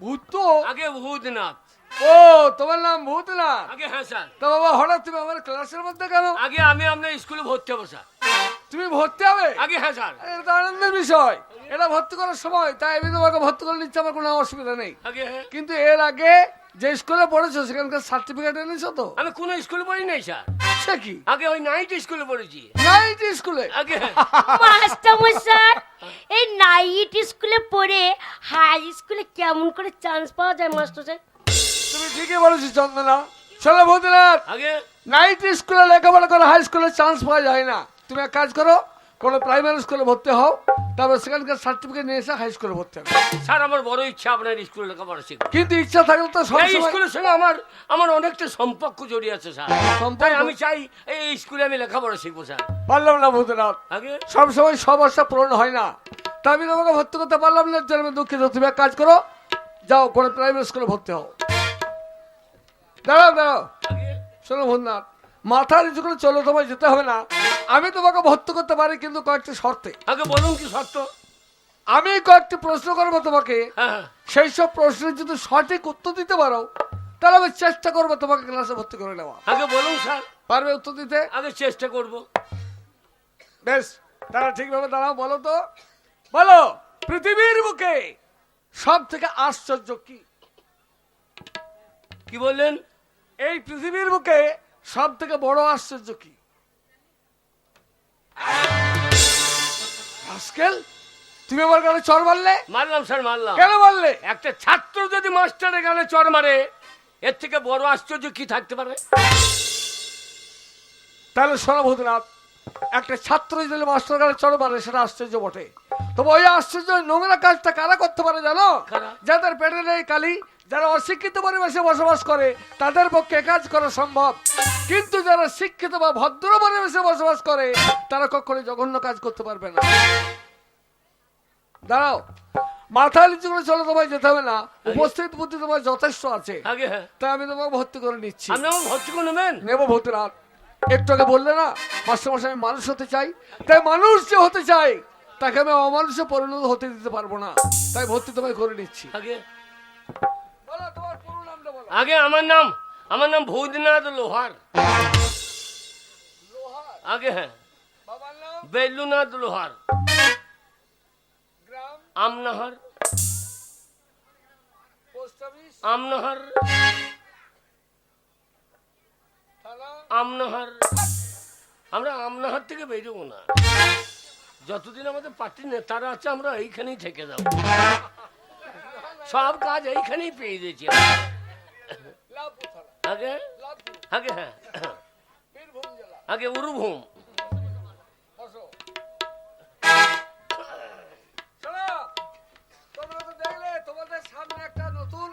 ভূত তো? আগে ভূতনাথ। ও, তোমার নাম ভূত না? আগে হ্যাঁ স্যার। তা বাবা, হঠাৎ তুমি আমার ক্লাসের মধ্যে কেন? আগে আমি আপনার স্কুলে ভর্তি হবো স্যার। তুমি ভর্তি হবে? আগে হ্যাঁ স্যার। এটা তো আনন্দের বিষয়, এটা ভর্তি করার সময়, তাই আমি তোমাকে ভর্তি করে নিচ্ছি, আমার কোনো অসুবিধা নেই। আগে হ্যাঁ। কিন্তু এর আগে যে স্কুলে পড়েছো সেখানকার সার্টিফিকেট এনেছো তো? আমি কোনো স্কুলে পড়ি নাই স্যার। সে কি? আগে ওই নাইট স্কুলে পড়েছি। নাইট স্কুলে? আগে হ্যাঁ। মাস্টারমশাই, এই নাইট স্কুলে পড়ে হাই স্কুলে কেমন করে চান্স পাওয়া যায় মাস্টারমশাই? তুমি ঠিকই বলেছো চন্দনা। চলো ভূতনাথ, আগে নাইট স্কুলে লেখাপড়া করে হাই স্কুলে চান্স পাওয়া যায় না। তুমি এক কাজ করো, কোনো প্রাইমারি স্কুলে ভর্তি হও, তারপর সেখানকার সার্টিফিকেট নিয়ে এসে হাই স্কুলে ভর্তি হবে। স্যার আমার বড় ইচ্ছা আপনার স্কুলে লেখাপড়া শিখবো। কিন্তু ইচ্ছা থাকলে তো এই সবসময় স্কুলের সঙ্গে আমার অনেকটা সম্পর্ক জড়িয়ে আছে স্যার। সম্পর্ক? তাই আমি চাই এই স্কুলে আমি লেখাপড়া শিখবো স্যার। পারলাম না ভূতনাথ, আগে সবসময় সব আশা পূরণ হয় না, তা আমি তোমাকে ভর্তি করতে পারলাম না, এর জন্য আমি দুঃখিত। তুমি এক কাজ করো, যাও কোনো প্রাইমারি স্কুলে ভর্তি হও। দাঁড়াও দাঁড়াও, আগে শোনো ভূতনাথ, মাথা নিচু করে চলো, তোমায় যেতে হবে না। আমি তোমাকে ভর্তি করতে পারি, কিন্তু কয়েকটি শর্তে। আগে বলুন কি সত্য? আমি কয়েকটি প্রশ্ন করবো তোমাকে, হ্যাঁ হ্যাঁ। সেই সব প্রশ্নের যদি সঠিক উত্তর দিতে পারো তাহলে আমি চেষ্টা করবো তোমাকে ক্লাসে ভর্তি করে নেওয়া। আগে বলুন স্যার। পারবে উত্তর দিতে? আগে চেষ্টা করব। বেশ, দাঁড়া, ঠিকভাবে দাঁড়াও। বলো তো, বলো, পৃথিবীর বুকে সব থেকে আশ্চর্য কি? কি বললেন? এই পৃথিবীর বুকে সব থেকে বড় আশ্চর্য কি? আজকাল তুমি আমার গানে চড় মারলে? মারলাম স্যার, মারলাম। কেন মারলে? একটা ছাত্র যদি মাস্টারের গানে চড় মারে, এর থেকে বড় আশ্চর্য কি থাকতে পারে? তাহলে শোনো ভূতনাথ, একটা ছাত্র যদি মাস্টার গানে চড় মারে সেটা আশ্চর্য বটে, তবে ওই আশ্চর্য নোংরা কাজটা কারা করতে পারে জানো? কারা? যাদের পেটে নেই কালি, যারা অশিক্ষিত পরিবেশে বসবাস করে তাদের পক্ষে কাজ করা সম্ভব, কিন্তু যারা শিক্ষিত বা ভদ্র পরিবেশে বসবাস করে তারা কখনো জঘন্য কাজ করতে পারবে না। দাঁড়াও, মাথা নিচু করে চলো, তোমায় যেতে হবে না, উপস্থিত বুদ্ধি তোমার যথেষ্ট আছে, আগে হ্যাঁ। তাই আমি তোমাকে ভর্তি করে নিচ্ছি। আপনি আমার ভর্তি করে নেবেন? নেব ভূতনাথ। একটু আগে বললে না মাস্টারমশাই আমি মানুষ হতে চাই, তাই মানুষ যে হতে চাই তাকে আমি অমানুষে পরিণত হতে দিতে পারবো না, তাই ভর্তি তোমায় করে নিচ্ছি। আগে বলো তোমার পুরো নামটা বলো। আগে আমার নাম ভূতনাথ লোহার। আগে হ্যাঁ। বাবার নাম? বেলুনাথ লোহার। গ্রাম? আমনাহার। Post office? আমনাহার। থানা? আমনাহার। আমরা আমনাহার থেকে বেরোবো না, যতদিন আমাদের পার্টির নেতারা আছে আমরা এইখানেই থেকে যাবো। সব কাজ এইখানেই পেয়ে গেছি। লাভপুর থানা? আগে লাভপুর? আগে হ্যাঁ। বীরভূম জেলা? আগে উরুভূম। বসো। শোনো, তোমরা তো দেখলে তোমাদের সামনে একটা নতুন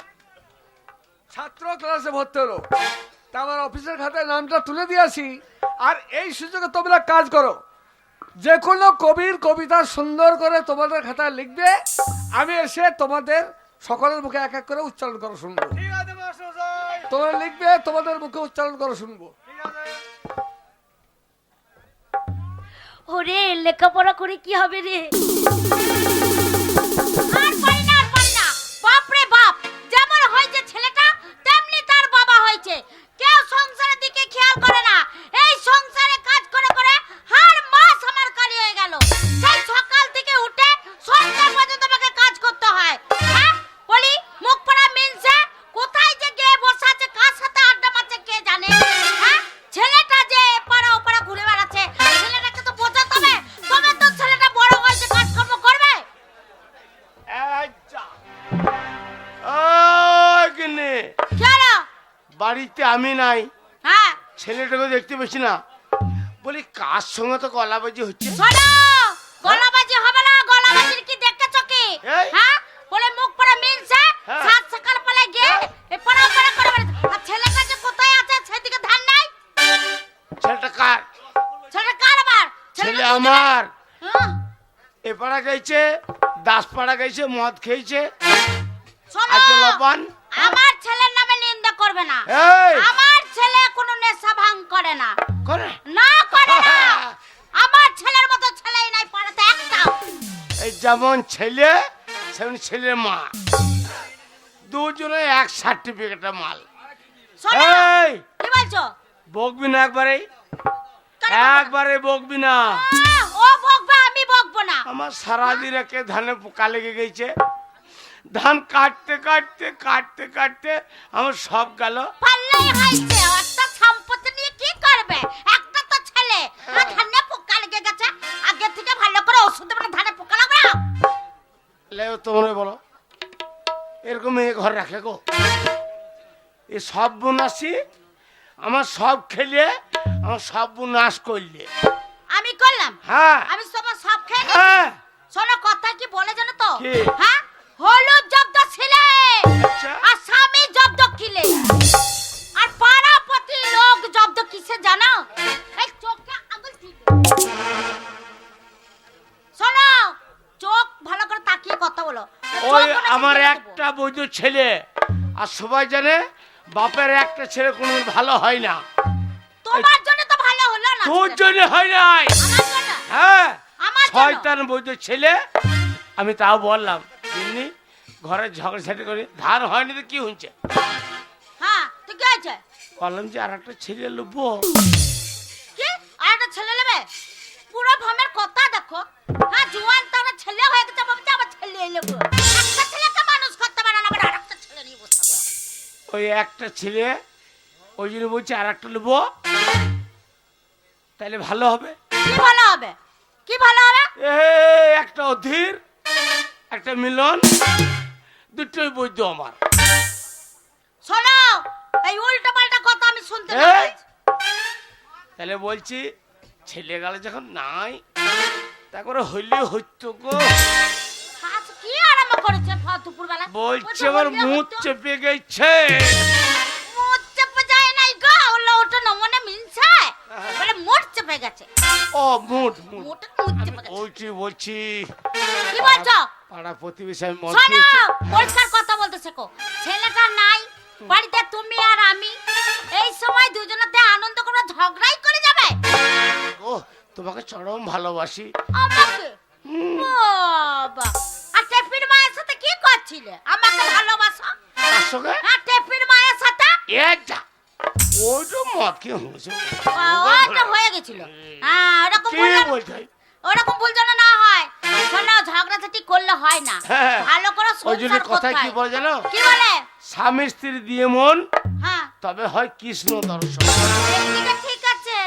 ছাত্র ক্লাসে ভর্তি হলো, তা আমার অফিসের খাতায় নামটা তুলে দিয়েছি। আর এই সুযোগে তোমরা কাজ করো, যে কোনো কবির কবিতা সুন্দর করে তোমাদের খাতায় লিখবে, আমি এসে তোমাদের সকলের মুখে এক এক করে উচ্চারণ করা শুনবো। তোমরা লিখবে, তোমাদের মুখে উচ্চারণ করা শুনবো। ওরে লেখাপড়া করে কি হবে রে? আর পারি না, বাপ রে বাপ, যেমন হয়েছে ছেলেটা বাড়িতে আমি নাই, হ্যাঁ ছেলেটাকে দেখতে পেয়েছি না, বলি কার সঙ্গে তো গলাবাজি হচ্ছে। শোনো, গলাবাজি হবে না, গলাবাজির কি দেখতেছো কি? এই। হ্যাঁ বলে মুখ পরে মিলছে, হ্যাঁ। সাত সকাল পালে গিয়ে এই পড়া পড়া করে বেড়াচ্ছে। আর ছেলেটা যে কোথায় আছে সেদিকে ধ্যান নাই। ছেলেটা কার? ছেলেটা কার আবার? ছেলে আমার। হ্যাঁ, এ পাড়া গেছে, দাসপাড়া গেছে, মদ খেয়েছে, শোনো, আজকে লবণ। আমার ছেলের নামে নিন্দা করবে না। এই। আমার ছেলে কোনো নেশা ভাঙ করে না, করে না করে না। আমার ছেলের মতো ছেলেই নাই পাড়াতে একটাও। এই যেমন ছেলে সেমন ছেলের মা, দুজনে এক সার্টিফিকেটের মাল। শোনো, এই কি বলছো? বকবি না একবারে, কেন বকবো না? একবারে বকবি না। ও বকবে, আমি বকবো না। আমার সারাদিন একে ধানে পোকা লেগে গেছে, ধান কাটতে কাটতে কাটতে কাটতে আমার সব গেল। পাল্লাই হয়েছে, একটা সম্পত্তি নিয়ে কি করবে? একটা তো ছেলে, আর ধানে পোকা লেগে গেছে। আগে থেকে ভালো করে ওষুধ দেবে না, ধানে পোকা লাগবে না। লেও তোমরা বলো, এরকম এ ঘর রাখে গো? এ সব বোনাসি আমার সব খেলে আমার সব নাশ করলে। আমি করলাম, হ্যাঁ আমি সব খেয়ে নিয়েছি। হ্যাঁ শোনো কথা কি বলে জানো তো? কি? হ্যাঁ, হলুদ জব্দ ছিলে আচ্ছা। আর স্বামী জব্দ কিলে, আর পাড়াপতি লোক জব্দ কিসে জানো? এই চোখে আঙুল দিবে। শোনো, চোখ ভালো করে তাকিয়ে কথা বলো। ওই চোখ মনে আমার করে দেবো। একটা বৈধ ছেলে, আর সবাই জানে বাপের একটা ছেলে কোনো ভালো হয় না। তোমার জন্য তো ভালো হলো না। তোর জন্য হয় নাই। আমার জন্য, হ্যাঁ আমার জন্য। শয়তান বৈধ ছেলে। আমি তাও বললাম এমনি ঘরে ঝগড়া ঝাঁটি করে ধান হয়নি তো কি হচ্ছে, হ্যাঁ তুই কি হয়েছে? বললাম যে আর একটা ছেলে লুবো। কি আর একটা ছেলে নেবে? পুরো ভমের কথা দেখো। হ্যাঁ জুয়ান তো আমার ছেলে হয়ে গেছে, ভাবছে আমার ছেলে নেবো। একটা ছেলেকে মানুষ করতে পারে না, আবার আরেকটা ছেলে নিয়ে বসে থাকবে। ওই একটা ছেলে, ওই জন্য বলছে আর একটা লুবো, তাহলে ভালো হবে। কি ভালো হবে? কি ভালো হবে? এ একটা অধীর, একটা মিলন, দুটোই বৈধ আমার। শোনো, এই উল্টো পাল্টা কথা আমি শুনতে এই, পাই। তাহলে বলছি ছেলে গেল যখন নাই, তারপরে হইলে হইতো গো। আজ কি আরাম করেছে দুপুর বেলা? বলছে আমার মুখ চেপে গেছে। মুখ চেপে যায় নাই গো, ওলা ওটা নমুনা মিলছে বলে মুখ চেপে গেছে। ও মুঠ মুঠ, মুখ চেপে গেছে। ওইটি বলছি কি বলছো? পাড়া প্রতিবেশী আমি মদ শোনো, খেয়েছি। পরিষ্কার কথা বলতে শেখো। ছেলেটা নাই বাড়িতে, তুমি আর আমি এই সময় দুজনেতে আনন্দ করে ঝগড়াই করে যাবে। ও তোমাকে চরম ভালোবাসি। আমাকে বাবা, আর টেপির মায়ের সাথে কি করছিলে? আমাকে ভালোবাসো? তার সঙ্গে আর টেপির মায়ের সাথে এটা ওই তো মদ খেয়ে হয়েছে। ওটা হয়ে গেছিল। হ্যাঁ ওরকম কি বললাম, বলছে? ওরকম ভুল যেন না হয়। শোনো, ঝগড়াঝাটি করলে হয় না, হ্যাঁ। ভালো করে ওই জন্য সংসার কথা করতে কি হয়। বলে জানো? কি বলে? স্বামী স্ত্রী দিয়ে মন, হ্যাঁ তবে হয় কৃষ্ণ দর্শন। ঠিক আছে, ঠিক আছে।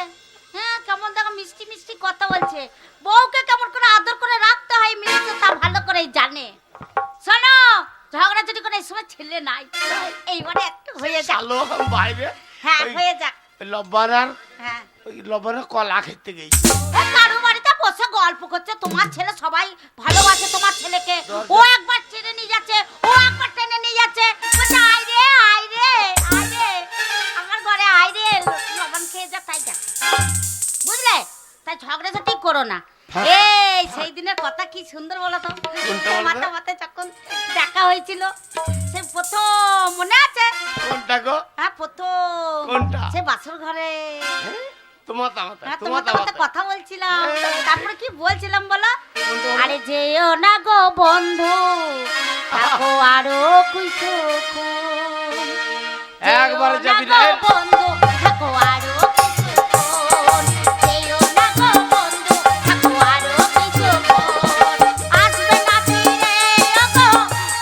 হ্যাঁ কেমন দেখো মিষ্টি মিষ্টি কথা বলছে। বউকে কেমন করে আদর করে রাখতে হয় মিষ্টি তা ভালো করেই জানে। শোনো, ঝগড়াঝাটি করে এই সময় ছেলে নাই, এইবারে একটু হয়ে যাক। চালো বাইরে হ্যাঁ ওই হয়ে যাক। লব্বানার হ্যাঁ ওই লব্বানার কলা খেতে গেছি। এ কারো বাড়িতে বসে গল্প করছে, তোমার ছেলে সবাই ভালোবাসে তোমার ছেলেকে। ও একবার টেনে নিয়ে যাচ্ছে, ও একবার টেনে নিয়ে যাচ্ছে, বলছে আয় রে আয় রে আয় রে আমার ঘরে আয় রে, লবণ খেয়ে যা তাই যা। বুঝলে? তাই ঝগড়াঝাটি করো না। এই সেই দিনের কথা কি সুন্দর বলো তো। মাথা মাথায় যখন দেখা হয়েছিল সে প্রথম, মনে আছে? কোনটা গো? হ্যাঁ প্রথম। কোনটা? সে বাসর ঘরে তোমার তামাতা হ্যাঁ, তোমার তোমার সাথে তামাতা কথা বলছিলাম। তারপরে কি বলছিলাম বলো? আরে যেও না গো বন্ধু, থাকো আরো কিছুক্ষণ। একবারে যেও যাবি না না। গো বন্ধু, থাকো আরো কিছুক্ষণ। যেও না গো বন্ধু, থাকো আরো কিছুক্ষণ। আসবে না ফিরে ওগো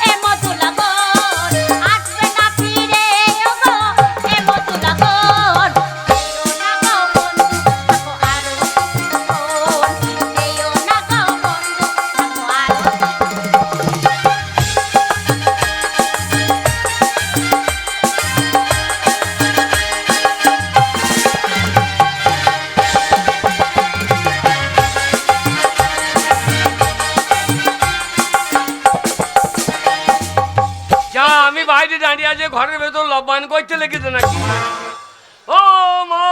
এ মধু লগন, আসবে না ফিরে ওগো এ মধু লগন। যেও না গো বন্ধু, থাকো আরো কিছুক্ষণ। যেও না গো বন্ধু, থাকো আরো কিছুক্ষণ। বাইরে দাঁড়িয়ে আছে, ঘরের ভেতর লবান করতে লেগেছে নাকি? ও মা,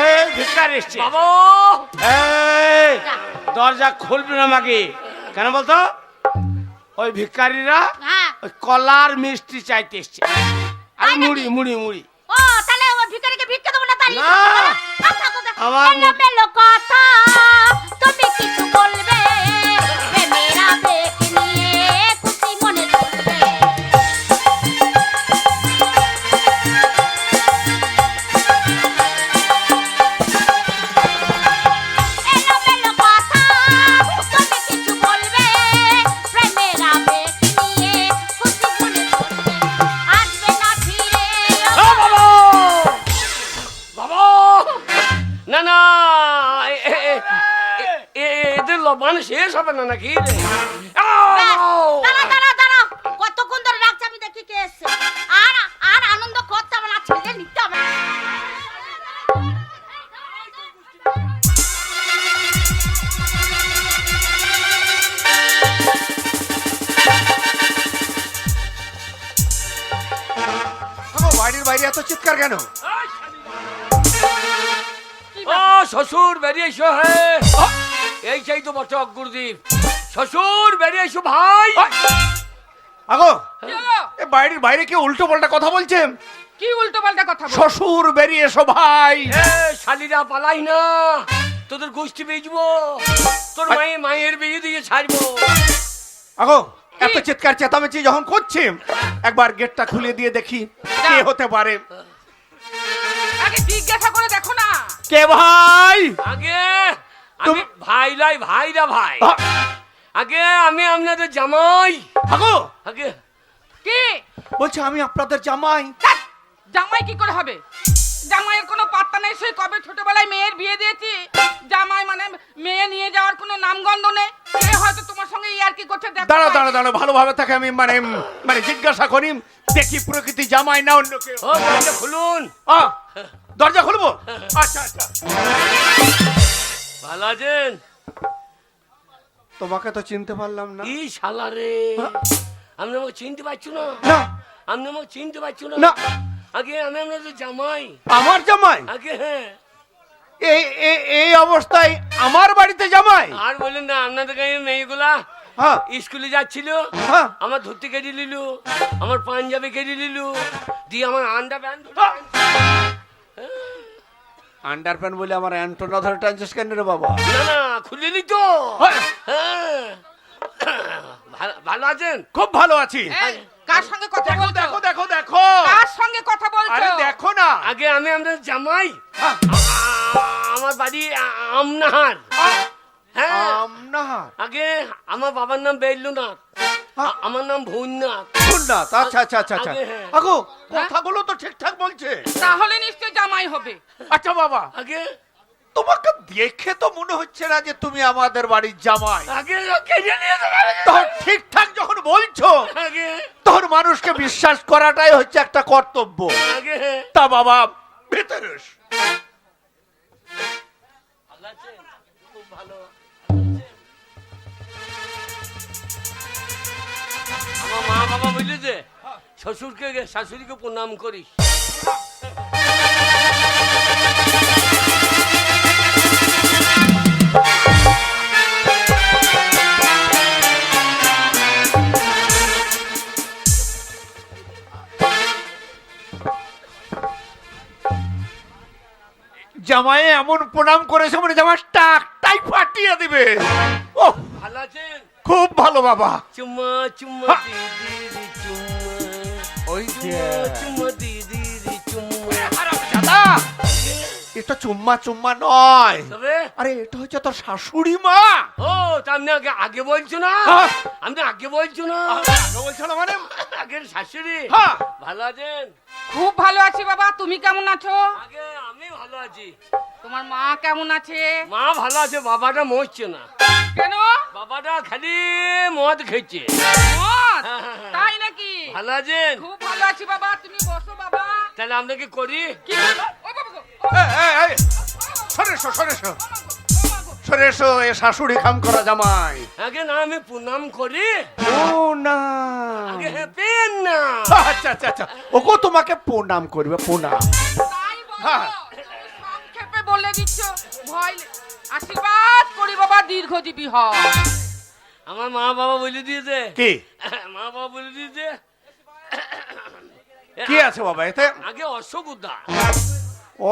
এই ভিক্ষারি এসছে। বাবা, এই, দরজা খুলবি না আমাকে, কেন বলতো? ওই ভিক্ষারিরা হ্যাঁ। ওই কলার মিষ্টি চাইতে এসছে। আর মুড়ি মুড়ি মুড়ি। ও তাহলে ও ভিখারিকে ভিক্ষা দেবো না তাই? না। আমার মেলো কথা তুমি কিছু বলবে, প্রেমের আবেগ নিয়ে খুশি মনে চলবে। এলোমেলো কথা তুমি কিছু বলবে, প্রেমের আবেগ নিয়ে খুশি মনে চলবে। আসবে না ফিরে ও বাবা, বাবা, না না, এদের লবান শেষ হবে না নাকি রে? দাঁড়া দাঁড়া দাঁড়া, কতক্ষণ ধরে রাখছে আমি দেখি কে এসছে। আর আর আনন্দ করতে হবে না, ছেলে নিতে হবে। বাড়ির বাইরে এত চিৎকার কেন? ও শ্বশুর বেরিয়ে এসো। হে, এই চাই তো বটক গুরুদেব, শ্বশুর বেরিয়ে এসো ভাই। আগো, কি হলো? এ বাড়ির বাইরে কি উল্টো পাল্টা কথা বলছেন? কি উল্টো পাল্টা কথা বল? শ্বশুর বেরিয়ে এসো ভাই। এ শালিরা পালাই না, তোদের গোষ্ঠী বেচবো, তোর মায়ের বিয়ে দিয়ে ছাড়বো। আগো, এত চিৎকার চেঁচামেচি যখন করছে, একবার গেটটা খুলে দিয়ে দেখি কে হতে পারে। আগে জিজ্ঞাসা করে দেখো না। কে ভাই? আগে আমি ভাই লাই, ভাইরা ভাই। আগে আমি আপনাদের জামাই। আগো, আগে কি বলছে আমি আপনাদের জামাই। ধ্যাৎ, জামাই কি করে হবে? জামাইয়ের কোনো পাত্তা নেই। সেই কবে ছোটবেলায় মেয়ের বিয়ে দিয়েছি, জামাই মানে মেয়ে নিয়ে যাওয়ার কোনো নামগন্ধ নেই। সে হয়তো তোমার সঙ্গে ইয়ার কি করছে দেখো। দাঁড়া দাঁড়া দাঁড়া, ভালোভাবে তাকে আমি মানে জিজ্ঞাসা করি, দেখি প্রকৃতি জামাই না অন্য কেউ। ও দরজা খুলুন। দরজা খুলবো? আচ্ছা আচ্ছা। ভালো আছেন? তোমাকে তো চিনতে পারলাম না। কি শালা রে, আপনি আমাকে চিনতে পারছো না? না, আপনি আমাকে চিনতে পারছো না? না। আগে আমি আপনাদের জামাই। আমার জামাই? আগে হ্যাঁ। এই অবস্থায় আমার বাড়িতে জামাই? আর বলেন না, আপনাদের গায়ে মেয়েগুলা হ্যাঁ স্কুলে যাচ্ছিল, হ্যাঁ। আমার ধুতি কেটে নিল, আমার পাঞ্জাবি কেটে নিল, দিয়ে আমার আন্ডার প্যান্ট। আন্ডার প্যান্ট বলে আমার অ্যান্টোনা ধরে টানছিস কেন রে বাবা? না না, খুলে নি তো। হ্যাঁ। হ্যাঁ। ভালো আছেন? খুব ভালো আছি। এই, কার সঙ্গে কথা দেখো বলছো? দেখো দেখো দেখো। কার সঙ্গে কথা বলছো? আরে দেখো না। আগে আমি আপনাদের জামাই। হ্যাঁ। আমার বাড়ি আমনাহার। হ্যাঁ। আমনাহার? আগে আমার বাবার নাম বেল্লুনাথ, আমার নাম ভুইনাথ। সুন্নাত, আচ্ছা আচ্ছা আচ্ছা আচ্ছা। আগে হ্যাঁ। আগো, কথাগুলো তো ঠিকঠাক বলছে। তাহলে নিশ্চয় জামাই হবে। আচ্ছা বাবা, আগে তোমাকে দেখে তো মনে হচ্ছে না যে তুমি আমাদের বাড়ির জামাই। আগে কেটে নিয়ে তখন ঠিকঠাক যখন বলছো, আগে তখন মানুষকে বিশ্বাস করাটাই হচ্ছে একটা কর্তব্য। আগে তা বাবা, ভেতরে এসো। ভালো আছেন? খুব ভালো। আমার মা বাবা বুঝলেছে, শ্বশুরকে শাশুড়িকে প্রণাম করিস। জামাই এমন প্রণাম করেছে মানে জামাই টাকটাই ফাটিয়ে দিবে। ও, ভালো আছেন? খুব ভালো বাবা। চুম্মা চুম্মা হা। দিদি রে চুম্মা, ওই যে চুম্মা দিদি রে চুম্মা। দাদা, এটা চুম্মা চুম্মা নয়, তবে আরে এটা হচ্ছে তোর শাশুড়ি মা। ও তা আপনি আগে আগে বলছো না? হ্যাঁ। আপনি আগে বলছো না? আগে বলছো না মানে? আগের শাশুড়ি। হ্যাঁ। ভালো আছেন? খুব ভালো আছি বাবা, তুমি কেমন আছো? আগে আমি ভালো আছি। তোমার মা কেমন আছে? মা ভালো আছে, বাবাটা মরছে না। কেন? বাবাটা খালি মদ খেয়েছে। মদ? হ্যাঁ, হ্যাঁ, হ্যাঁ। তাই নাকি? ভালো আছেন? খুব ভালো আছি বাবা, তুমি বসো বাবা। তাহলে আপনাকে করি। কি? ও বাবা গো, ও এই, এই, এই, সরে এসো, সরে এসো, সরে এসো, এ শাশুড়ি খাম করা জামাই। আগে না আমি প্রণাম করি। ও না, আগে হেপেন না। আচ্ছা আচ্ছা আচ্ছা, ওগো তোমাকে প্রণাম করবে, প্রণাম। তাই বলো, হ্যাঁ। সংক্ষেপে বলে দিচ্ছ। আশীর্বাদ করি বাবা দীর্ঘজীবী হও। আমার মা বাবা বলে দিয়েছে। কি মা বাবা বলে দিয়েছে কি আছে বাবা এতে? আগে অশ্বগুদা।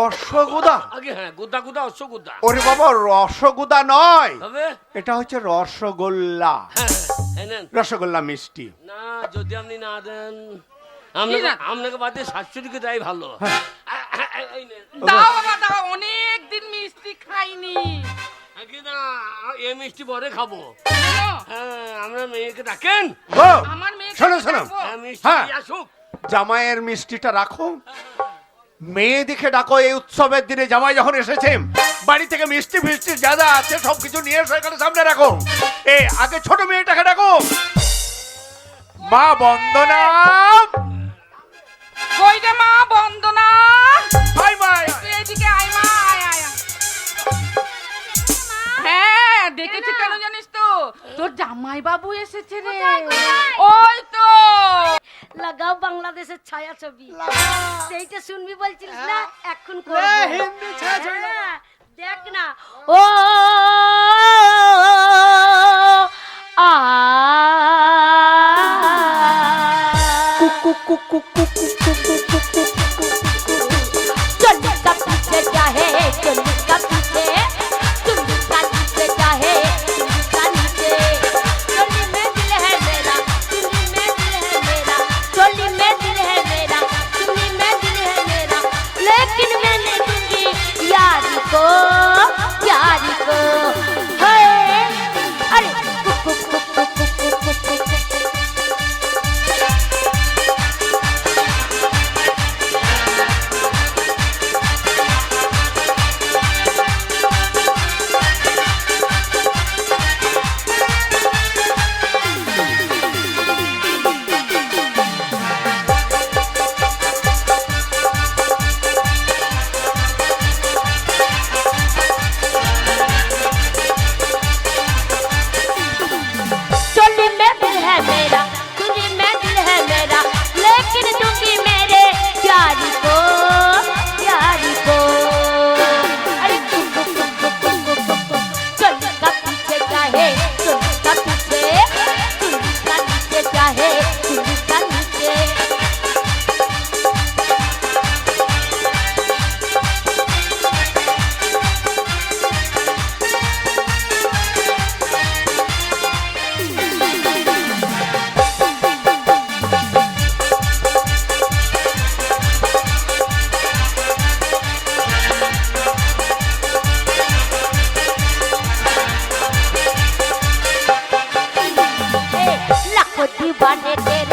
অশ্বগুদা? আগে হ্যাঁ, গুদা গুদা অশ্বগুদা। ওরে বাবা, রসগুদা নয়, তবে এটা হচ্ছে রসগোল্লা। হ্যাঁ, হ্যাঁ, নেন। রসগোল্লা মিষ্টি। না, যদি আপনি না দেন কি না? আপনাকে বাদে শাশুড়িকে দেয় ভালো। এই নেন। দাও বাবা দাও, অনেক দিন মিষ্টি খাইনি। আগে না, এই মিষ্টি পরে খাবো। শোনো, হ্যাঁ, আমরা মেয়েকে ডাকেন। ও, আমার মেয়েকে শোনো শোনো, ডাকবো। হ্যাঁ, মিষ্টি হ্যাঁ। দিয়ে আসুক। জামাইয়ের মিষ্টিটা রাখো, মেয়ে দেখে ডাকো। এই উৎসবের দিনে জামাই যখন এসেছে, বাড়ি থেকে মিষ্টি ফিষ্টি যা যা আছে সবকিছু নিয়ে এসে এখানে সামনে রাখো। এই আগে ছোট মেয়েটাকে ডাকো। মা বন্দনা, কই রে মা বন্দনা, হাই মা। তুই এদিকে আয় মা, আয় আয় আয়। হ্যাঁ, দেখেছি কেন জানিস তো, তোর জামাই বাবু এসেছে রে। ওই তো লাগাও বাংলাদেশের ছায়া ছবি, সেইটা শুনবি বলছিস না, এখন করবো। হিন্দি ছায়া ছবি না। হ্যাঁ, দেখ না। ও আ चलने का पीछे चाहे चलने का पीछे, चुन्नी का नीचे चाहे चुन्नी का नीचे। चोली में दिल है मेरा, चुन्नी में दिल है मेरा, चोली में दिल है मेरा, चुन्नी में दिल है मेरा, लेकिन मैं नहीं दूंगी यारी को, यारी को। हे अरे चोली में दिल है मेरा, चुन्नी में दिल है मेरा, लेकिन दूंगी मेरे प्यारी को, प्यारी को। अरे चोली का पीछे चाहे चुन्नी का पीछे, चुन्नी का नीचे चाहे चुन्नी का नीचे। लाखों दीवाने तेरे